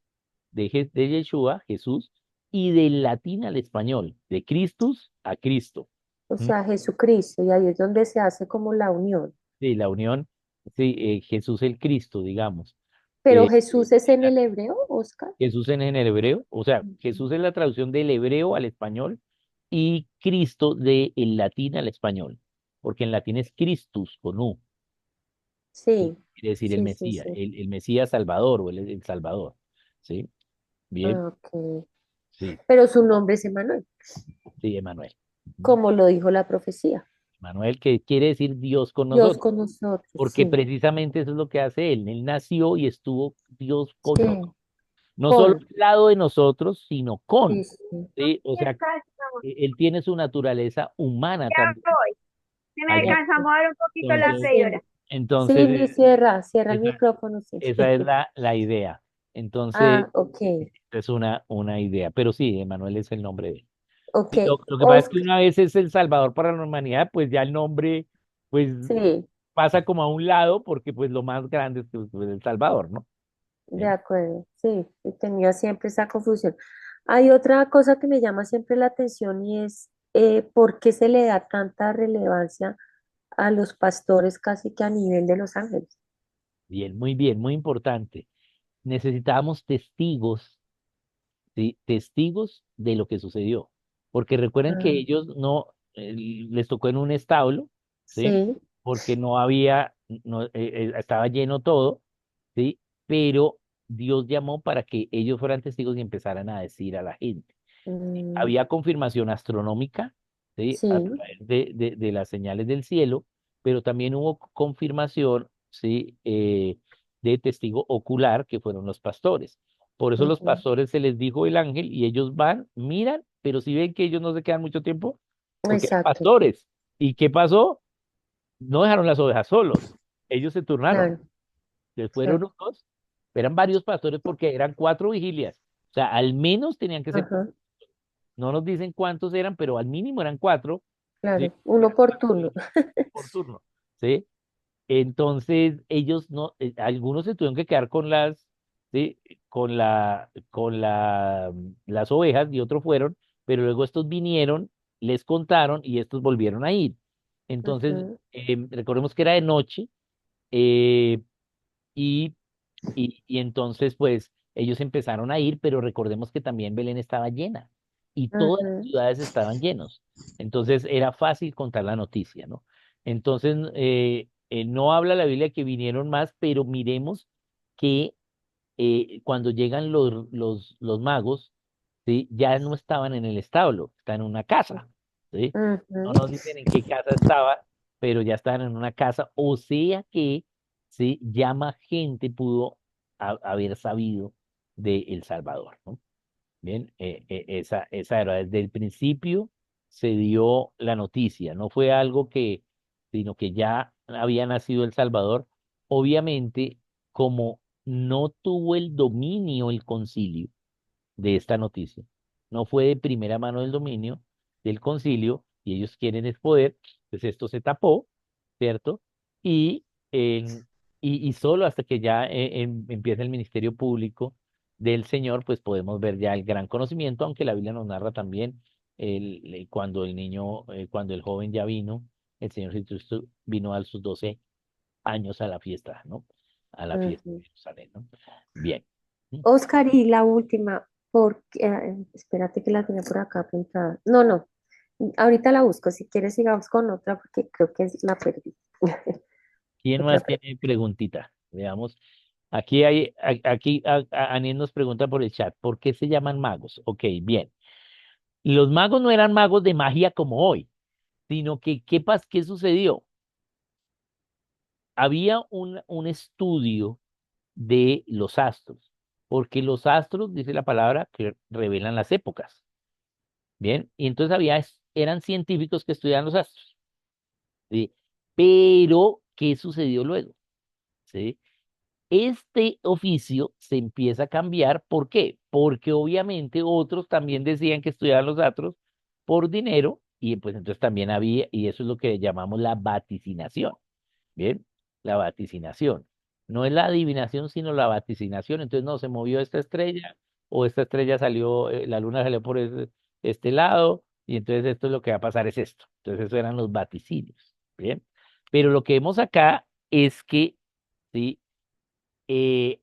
de Yeshua, Jesús, y del latín al español, de Christus a Cristo. O ¿M? sea, Jesucristo, y ahí es donde se hace como la unión. Sí, la unión, sí, Jesús el Cristo, digamos. Pero Eh, Jesús es en el hebreo, Oscar. Jesús en el hebreo, o sea, Ujú. Jesús es la traducción del hebreo al español y Cristo del latín al español, porque en latín es Christus con U, ¿sí? Sí, Quiere decir el sí, sí, Mesías, sí. el Mesías Salvador o el Salvador, ¿sí? Bien, Ah, ok. sí, Pero su nombre es Emanuel, sí, Emanuel. Ujú. como lo dijo la profecía. Emanuel, que quiere decir Dios con Dios nosotros, con nosotros, porque sí, precisamente eso es lo que hace él. Él nació y estuvo Dios con nosotros. sí, No solo con, al lado de nosotros, sino sí, con, sí. ¿sí? O sea, él tiene su naturaleza humana Ya también voy. Se me allí. alcanza a mover un poquito la Entonces, Sí, freidora. entonces sí, cierra el esa, micrófono, sí. esa es la idea. Entonces, Ah, ok, es una idea. Pero sí, Emanuel es el nombre de él. ok. Sí, lo que pasa es que Oscar, una vez es el Salvador para la humanidad, pues ya el nombre, pues, sí, pasa como a un lado, porque pues lo más grande es pues, el Salvador, ¿no? de ¿Sí? acuerdo, sí, y tenía siempre esa confusión. Hay otra cosa que me llama siempre la atención y es, ¿por qué se le da tanta relevancia a los pastores casi que a nivel de los ángeles? bien, muy importante. Necesitábamos testigos, ¿sí? Testigos de lo que sucedió. Porque recuerden que Ah, ellos no, les tocó en un establo, ¿sí? sí. Porque no había, no, estaba lleno todo, ¿sí? Pero Dios llamó para que ellos fueran testigos y empezaran a decir a la gente. Mm, Había confirmación astronómica, ¿sí? A sí. través de las señales del cielo, pero también hubo confirmación, ¿sí? De testigo ocular, que fueron los pastores. Por eso los Ujú, pastores se les dijo el ángel y ellos van, miran, pero si ven que ellos no se quedan mucho tiempo, porque eran exacto, pastores. ¿Y qué pasó? No dejaron las ovejas solos, ellos se turnaron. claro. Les Claro. fueron unos, eran varios pastores porque eran 4 vigilias. O sea, al menos tenían que ser, Ajá, no nos dicen cuántos eran, pero al mínimo eran 4, ¿sí? claro. Uno Eran por 4 turno. por turno, ¿sí? Entonces, ellos no, algunos se tuvieron que quedar con las, ¿sí? Las ovejas y otros fueron, pero luego estos vinieron, les contaron y estos volvieron a ir. Entonces, Ujú, recordemos que era de noche, eh, y y entonces, pues, ellos empezaron a ir, pero recordemos que también Belén estaba llena y todas las ujú, ciudades estaban llenos. Entonces, era fácil contar la noticia, ¿no? Entonces, no habla la Biblia que vinieron más, pero miremos que cuando llegan los magos, ¿sí? Ya no estaban en el establo, están en una casa, ¿sí? No ujú. nos dicen en qué casa estaba, pero ya estaban en una casa, o sea que, ¿sí? Ya más gente pudo haber sabido de El Salvador, ¿no? Bien, esa era, desde el principio se dio la noticia, no fue algo sino que ya había nacido El Salvador. Obviamente, como no tuvo el dominio el concilio de esta noticia, no fue de primera mano el dominio del concilio, y ellos quieren el poder, pues esto se tapó, ¿cierto? Y, y solo hasta que ya empieza el ministerio público del Señor, pues podemos ver ya el gran conocimiento, aunque la Biblia nos narra también cuando el niño, cuando el joven ya vino, el Señor Jesucristo vino a sus 12 años a la fiesta, ¿no? A la fiesta de Ujú. Jerusalén, ¿no? Bien. Oscar, y la última, porque, espérate que la tenía por acá apuntada. No, no, ahorita la busco. Si quieres, sigamos con otra porque creo que la perdí. ¿Quién Otra más tiene preguntita? Veamos. Aquí aquí Aniel nos pregunta por el chat, ¿por qué se llaman magos? Ok, bien. Los magos no eran magos de magia como hoy, sino que, ¿qué sucedió? Había un estudio de los astros, porque los astros, dice la palabra, que revelan las épocas. Bien, y entonces eran científicos que estudiaban los astros. ¿Sí? Pero, ¿qué sucedió luego? ¿Sí? Este oficio se empieza a cambiar. ¿Por qué? Porque obviamente otros también decían que estudiaban los astros por dinero, y pues entonces también había, y eso es lo que llamamos la vaticinación. Bien, la vaticinación. No es la adivinación, sino la vaticinación. Entonces, no, se movió esta estrella, o esta estrella salió, la luna salió por este lado, y entonces esto es lo que va a pasar, es esto. Entonces, eso eran los vaticinios. Bien, pero lo que vemos acá es que, sí, eh,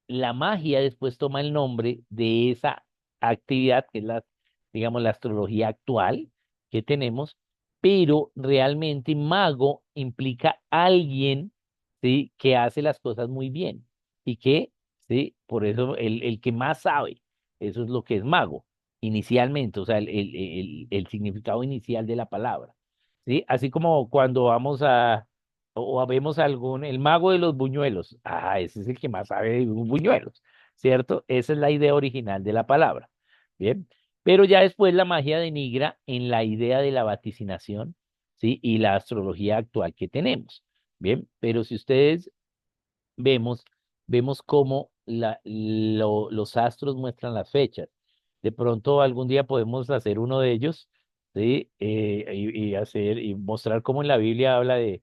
la magia después toma el nombre de esa actividad que es digamos, la astrología actual que tenemos, pero realmente mago implica alguien, ¿sí? Que hace las cosas muy bien y que, ¿sí? Por eso el que más sabe, eso es lo que es mago, inicialmente, o sea, el significado inicial de la palabra, ¿sí? Así como cuando vamos o vemos el mago de los buñuelos. Ah, ese es el que más sabe de buñuelos, ¿cierto? Esa es la idea original de la palabra. Bien, pero ya después la magia denigra en la idea de la vaticinación, ¿sí? Y la astrología actual que tenemos. Bien, pero si ustedes vemos, vemos cómo los astros muestran las fechas. De pronto algún día podemos hacer uno de ellos, ¿sí? Y mostrar cómo en la Biblia habla de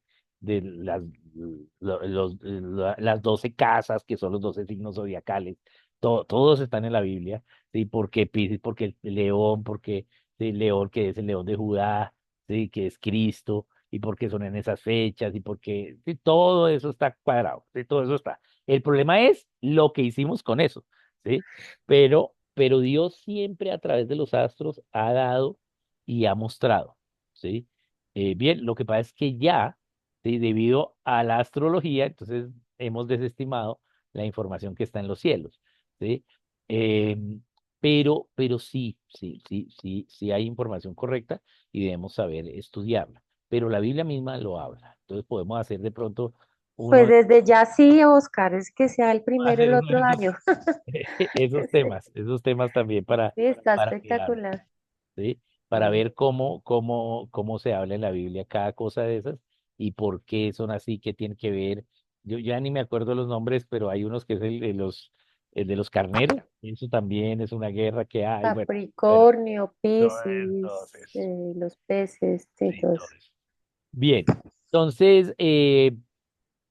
las 12 casas, que son los 12 signos zodiacales. Todos están en la Biblia, ¿sí? Porque Piscis, porque el león, porque ¿sí? León, que es el león de Judá, ¿sí? Que es Cristo, y por qué son en esas fechas, y por qué, sí, todo eso está cuadrado, ¿sí? Todo eso está. El problema es lo que hicimos con eso, ¿sí? Pero Dios siempre a través de los astros ha dado y ha mostrado, ¿sí? Bien, lo que pasa es que ya, ¿sí? Debido a la astrología, entonces hemos desestimado la información que está en los cielos, ¿sí? Em, pero sí hay información correcta y debemos saber estudiarla. Pero la Biblia misma lo habla. Entonces podemos hacer de pronto Pues uno, desde ya sí, Oscar, es que sea el primero hacer el uno de otro año. esos temas también Sí, está para mirar, espectacular. ¿sí? Para Sí. ver cómo se habla en la Biblia cada cosa de esas y por qué son así, qué tiene que ver. Yo ya ni me acuerdo los nombres, pero hay unos que es el de los carneros. Eso también es una guerra que hay. Bueno, Capricornio, Piscis, entonces, los peces, sí, sí, todo todo eso. eso. Bien, entonces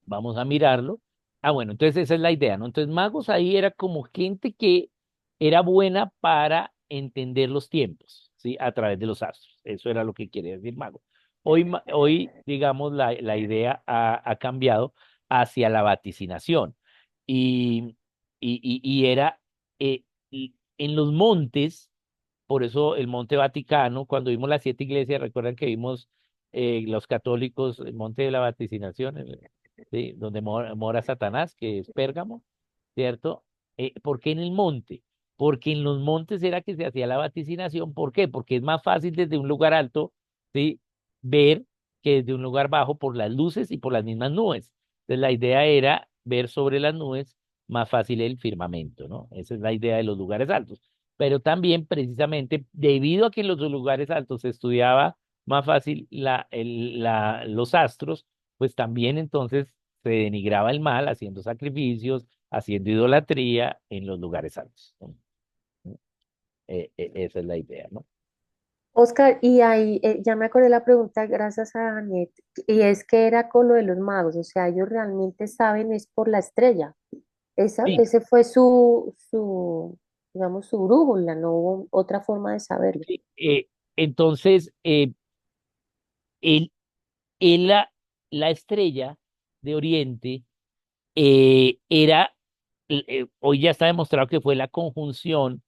vamos a mirarlo. Ah, bueno, entonces esa es la idea, ¿no? Entonces magos ahí era como gente que era buena para entender los tiempos, ¿sí? A través de los astros. Eso era lo que quiere decir mago. Hoy digamos, la idea ha cambiado hacia la vaticinación. Y, y era y en los montes, por eso el Monte Vaticano, cuando vimos las siete iglesias, recuerdan que vimos los católicos, el Monte de la Vaticinación, ¿sí? Donde mora Satanás, que es Pérgamo, ¿cierto? ¿Por qué en el monte? Porque en los montes era que se hacía la vaticinación. ¿Por qué? Porque es más fácil desde un lugar alto, ¿sí? Ver que desde un lugar bajo por las luces y por las mismas nubes. Entonces la idea era ver sobre las nubes más fácil el firmamento, ¿no? Esa es la idea de los lugares altos. Pero también precisamente debido a que en los lugares altos se estudiaba más fácil los astros, pues también entonces se denigraba el mal haciendo sacrificios, haciendo idolatría en los lugares altos, ¿no? Esa es la idea, ¿no? Oscar, y ahí ya me acordé la pregunta gracias a Daniel, y es que era con lo de los magos, o sea, ellos realmente saben es por la estrella. Sí, Ese fue digamos, su brújula, no hubo otra forma de saberlo. sí, entonces, él, él la estrella de Oriente era, hoy ya está demostrado que fue la conjunción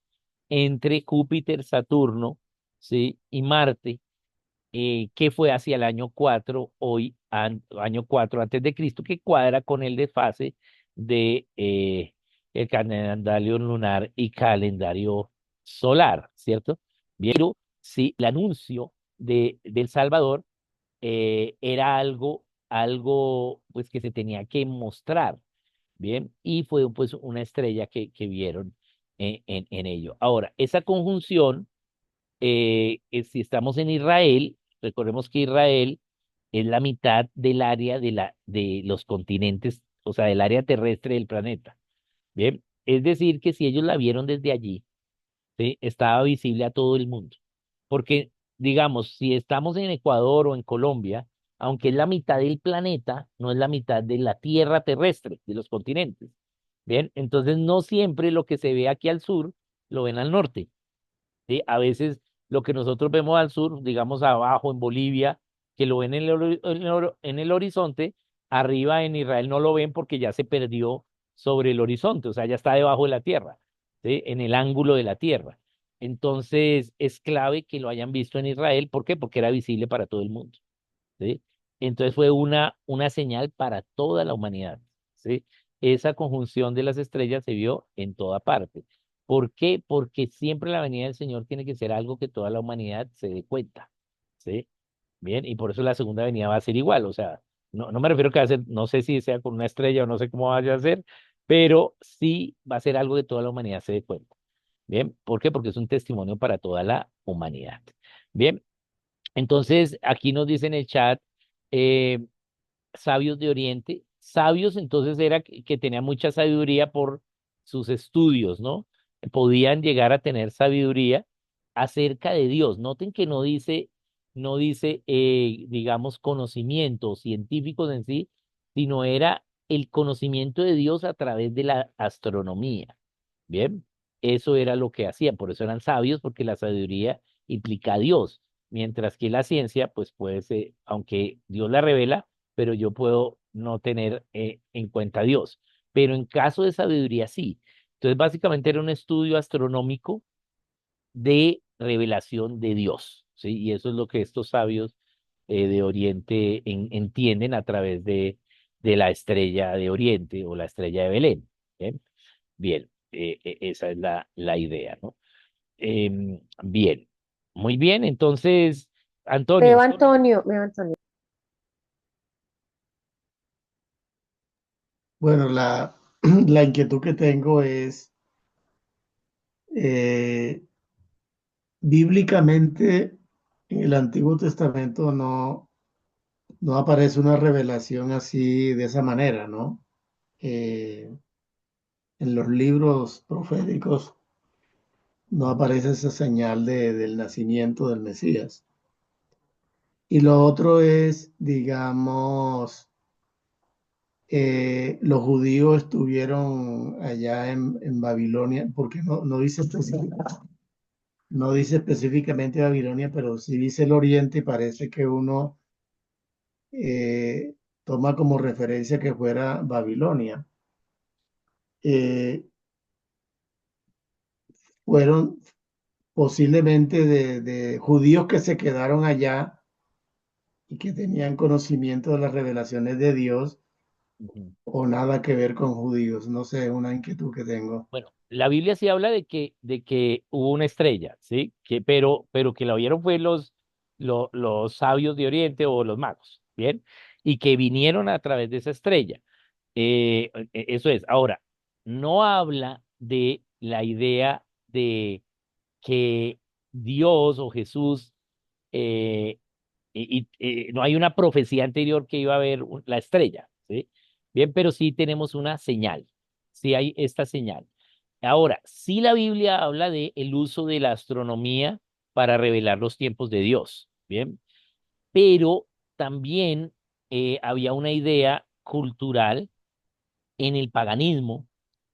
entre Júpiter, Saturno, ¿sí? Y Marte, que fue hacia el año 4 año 4 antes de Cristo, que cuadra con el desfase de el calendario lunar y calendario solar, ¿cierto? Bien, pero sí, el anuncio del Salvador era algo pues que se tenía que mostrar, ¿bien? Y fue pues una estrella que vieron en ello. Ahora, esa conjunción si estamos en Israel, recordemos que Israel es la mitad del área de los continentes, o sea, del área terrestre del planeta. Bien, es decir, que si ellos la vieron desde allí, ¿sí? Estaba visible a todo el mundo. Porque, digamos, si estamos en Ecuador o en Colombia, aunque es la mitad del planeta, no es la mitad de la tierra terrestre, de los continentes. Bien, entonces no siempre lo que se ve aquí al sur lo ven al norte. ¿Sí? A veces lo que nosotros vemos al sur, digamos abajo en Bolivia, que lo ven en el horizonte, arriba en Israel no lo ven porque ya se perdió sobre el horizonte, o sea, ya está debajo de la tierra, ¿sí? En el ángulo de la tierra. Entonces es clave que lo hayan visto en Israel. ¿Por qué? Porque era visible para todo el mundo. ¿Sí? Entonces fue una señal para toda la humanidad, ¿sí? Esa conjunción de las estrellas se vio en toda parte. ¿Por qué? Porque siempre la venida del Señor tiene que ser algo que toda la humanidad se dé cuenta, ¿sí? Bien, y por eso la segunda venida va a ser igual, o sea, no me refiero que va a ser, no sé si sea con una estrella o no sé cómo vaya a ser, pero sí va a ser algo que toda la humanidad se dé cuenta. Bien, ¿por qué? Porque es un testimonio para toda la humanidad. Bien, entonces, aquí nos dice en el chat, eh, sabios de Oriente, sabios entonces era que tenían mucha sabiduría por sus estudios, ¿no? Podían llegar a tener sabiduría acerca de Dios. Noten que no dice, digamos, conocimientos científicos en sí, sino era el conocimiento de Dios a través de la astronomía. Bien, eso era lo que hacían, por eso eran sabios, porque la sabiduría implica a Dios, mientras que la ciencia, pues puede ser, aunque Dios la revela, pero yo puedo no tener en cuenta a Dios. Pero en caso de sabiduría, sí. Entonces, básicamente era un estudio astronómico de revelación de Dios, ¿sí? Y eso es lo que estos sabios de Oriente entienden a través de la estrella de Oriente o la estrella de Belén. ¿Bien? Bien, esa es la idea, ¿no? Bien, muy bien, entonces, Antonio, Veo Antonio. Bueno, la inquietud que tengo es, eh, bíblicamente, en el Antiguo Testamento no aparece una revelación así de esa manera, ¿no? Eh, en los libros proféticos no aparece esa señal del nacimiento del Mesías. Y lo otro es, digamos, los judíos estuvieron allá en Babilonia, porque no dice no dice específicamente Babilonia, pero sí dice el Oriente y parece que uno eh, toma como referencia que fuera Babilonia. Eh, fueron posiblemente de judíos que se quedaron allá y que tenían conocimiento de las revelaciones de Dios ujú. o nada que ver con judíos. No sé, una inquietud que tengo. Bueno, la Biblia sí habla de que hubo una estrella, ¿sí? Pero que la vieron fue los sabios de Oriente o los magos, ¿bien? Y que vinieron a través de esa estrella. Eso es. Ahora, no habla de la idea de que Dios o Jesús, eh, no hay una profecía anterior que iba a haber la estrella, ¿sí? Bien, pero sí tenemos una señal, sí hay esta señal. Ahora, sí la Biblia habla de el uso de la astronomía para revelar los tiempos de Dios, ¿bien? Pero también había una idea cultural en el paganismo,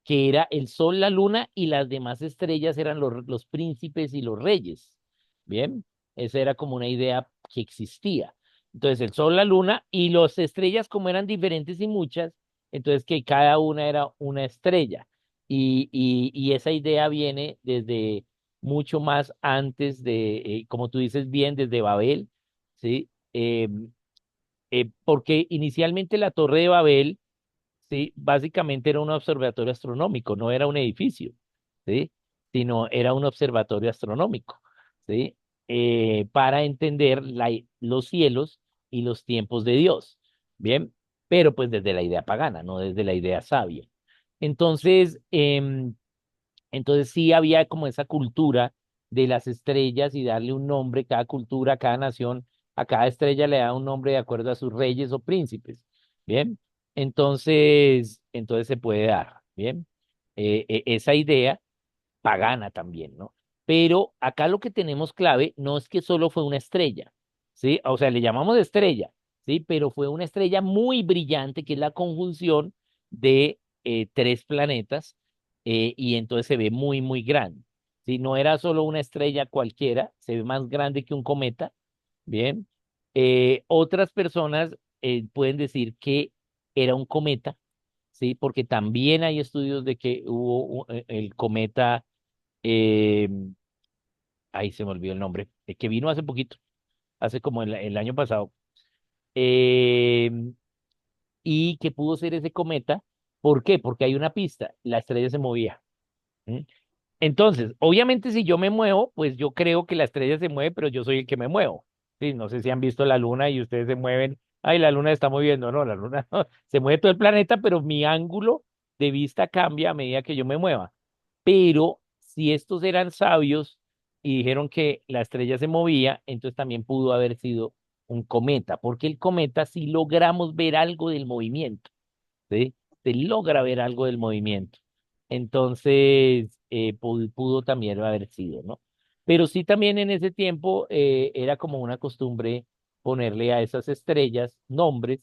que era el sol, la luna y las demás estrellas eran los príncipes y los reyes. Bien, esa era como una idea que existía. Entonces, el sol, la luna y las estrellas, como eran diferentes y muchas, entonces que cada una era una estrella. Y esa idea viene desde mucho más antes de, como tú dices bien, desde Babel, ¿sí? Porque inicialmente la Torre de Babel, ¿sí? Básicamente era un observatorio astronómico, no era un edificio, ¿sí? Sino era un observatorio astronómico, ¿sí? Para entender los cielos y los tiempos de Dios, ¿bien? Pero pues desde la idea pagana, no desde la idea sabia. Entonces, entonces sí había como esa cultura de las estrellas y darle un nombre, cada cultura, cada nación, a cada estrella le da un nombre de acuerdo a sus reyes o príncipes. Bien, entonces se puede dar, bien, esa idea pagana también, ¿no? Pero acá lo que tenemos clave no es que solo fue una estrella, ¿sí? O sea, le llamamos estrella, ¿sí? Pero fue una estrella muy brillante, que es la conjunción de tres planetas, y entonces se ve muy, muy grande, ¿sí? No era solo una estrella cualquiera, se ve más grande que un cometa, ¿bien? Otras personas pueden decir que era un cometa, ¿sí? Porque también hay estudios de que hubo el cometa, eh, ahí se me olvidó el nombre, que vino hace poquito, hace como el año pasado, eh, y que pudo ser ese cometa. ¿Por qué? Porque hay una pista, la estrella se movía. ¿M? Entonces, obviamente si yo me muevo, pues yo creo que la estrella se mueve, pero yo soy el que me muevo. Sí, no sé si han visto la luna y ustedes se mueven, ay, la luna se está moviendo, no, la luna no, se mueve todo el planeta, pero mi ángulo de vista cambia a medida que yo me mueva. Pero si estos eran sabios y dijeron que la estrella se movía, entonces también pudo haber sido un cometa, porque el cometa sí logramos ver algo del movimiento, ¿sí? Se logra ver algo del movimiento. Entonces, pudo también haber sido, ¿no? Pero sí también en ese tiempo era como una costumbre ponerle a esas estrellas nombres,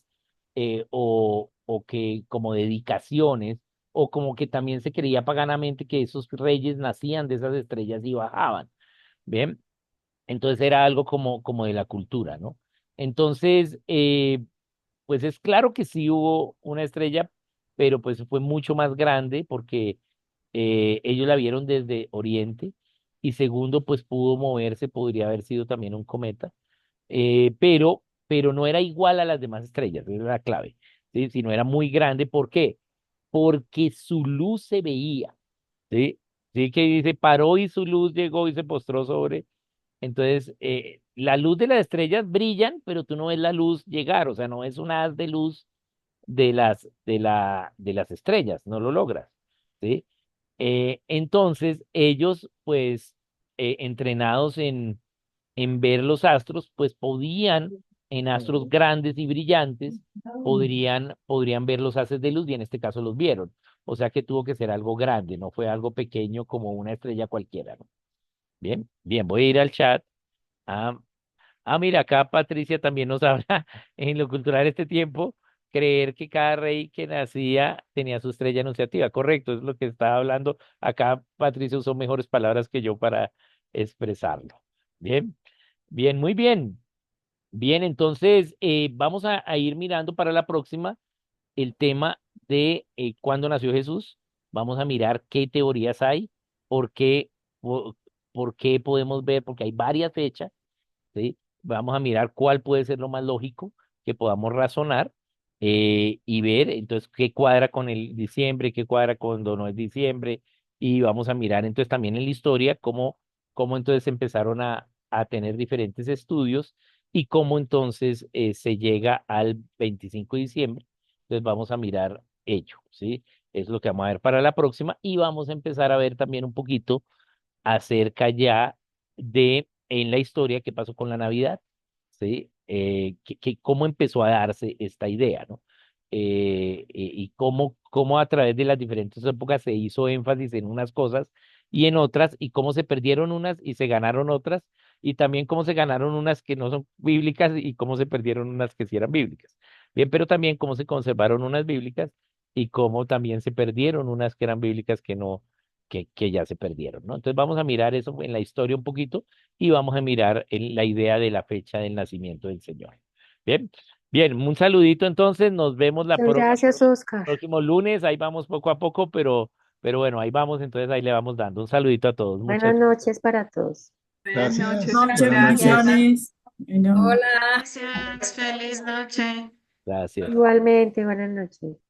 o que como dedicaciones, o como que también se creía paganamente que esos reyes nacían de esas estrellas y bajaban. Bien, Entonces era algo como de la cultura, ¿no? Entonces, pues es claro que sí hubo una estrella, pero pues fue mucho más grande porque ellos la vieron desde Oriente y segundo, pues pudo moverse, podría haber sido también un cometa, pero no era igual a las demás estrellas, esa era la clave, ¿sí? Sino era muy grande, ¿por qué? Porque su luz se veía, ¿sí? Sí, que dice, paró y su luz llegó y se postró sobre. Entonces, la luz de las estrellas brillan, pero tú no ves la luz llegar, o sea, no es un haz de luz de las estrellas, no lo logras, ¿sí? Entonces, ellos, pues, entrenados en ver los astros, pues podían, en astros grandes y brillantes, podrían ver los haces de luz y en este caso los vieron. O sea que tuvo que ser algo grande, no fue algo pequeño como una estrella cualquiera, ¿no? Bien, bien, voy a ir al chat. Ah, mira, acá Patricia también nos habla en lo cultural este tiempo, creer que cada rey que nacía tenía su estrella anunciativa. Correcto, es lo que estaba hablando. Acá Patricia usó mejores palabras que yo para expresarlo. Bien, bien, muy bien. Bien, entonces vamos a ir mirando para la próxima el tema de cuándo nació Jesús. Vamos a mirar qué teorías hay, por qué, por, por qué podemos ver, porque hay varias fechas. ¿Sí? Vamos a mirar cuál puede ser lo más lógico que podamos razonar y ver entonces qué cuadra con el diciembre, qué cuadra cuando no es diciembre, y vamos a mirar entonces también en la historia cómo entonces empezaron a tener diferentes estudios y cómo entonces se llega al 25 de diciembre. Entonces vamos a mirar ello, ¿sí? Es lo que vamos a ver para la próxima y vamos a empezar a ver también un poquito acerca ya de en la historia qué pasó con la Navidad, ¿sí? Cómo empezó a darse esta idea, ¿no? Y cómo a través de las diferentes épocas se hizo énfasis en unas cosas y en otras, y cómo se perdieron unas y se ganaron otras, y también cómo se ganaron unas que no son bíblicas y cómo se perdieron unas que sí eran bíblicas. Bien, pero también cómo se conservaron unas bíblicas y cómo también se perdieron unas que eran bíblicas que ya se perdieron, ¿no? Entonces vamos a mirar eso en la historia un poquito y vamos a mirar en la idea de la fecha del nacimiento del Señor. Bien, bien, un saludito entonces, nos vemos Muchas gracias, Oscar. próximo lunes, ahí vamos poco a poco, pero bueno, ahí vamos, entonces ahí le vamos dando un saludito a todos, muchas Buenas noches para todos. Buenas Gracias. noches, Noche, Buenas noches. gracias. bendiciones. Bueno. Hola. Gracias, feliz noche. gracias. Igualmente, buenas noches.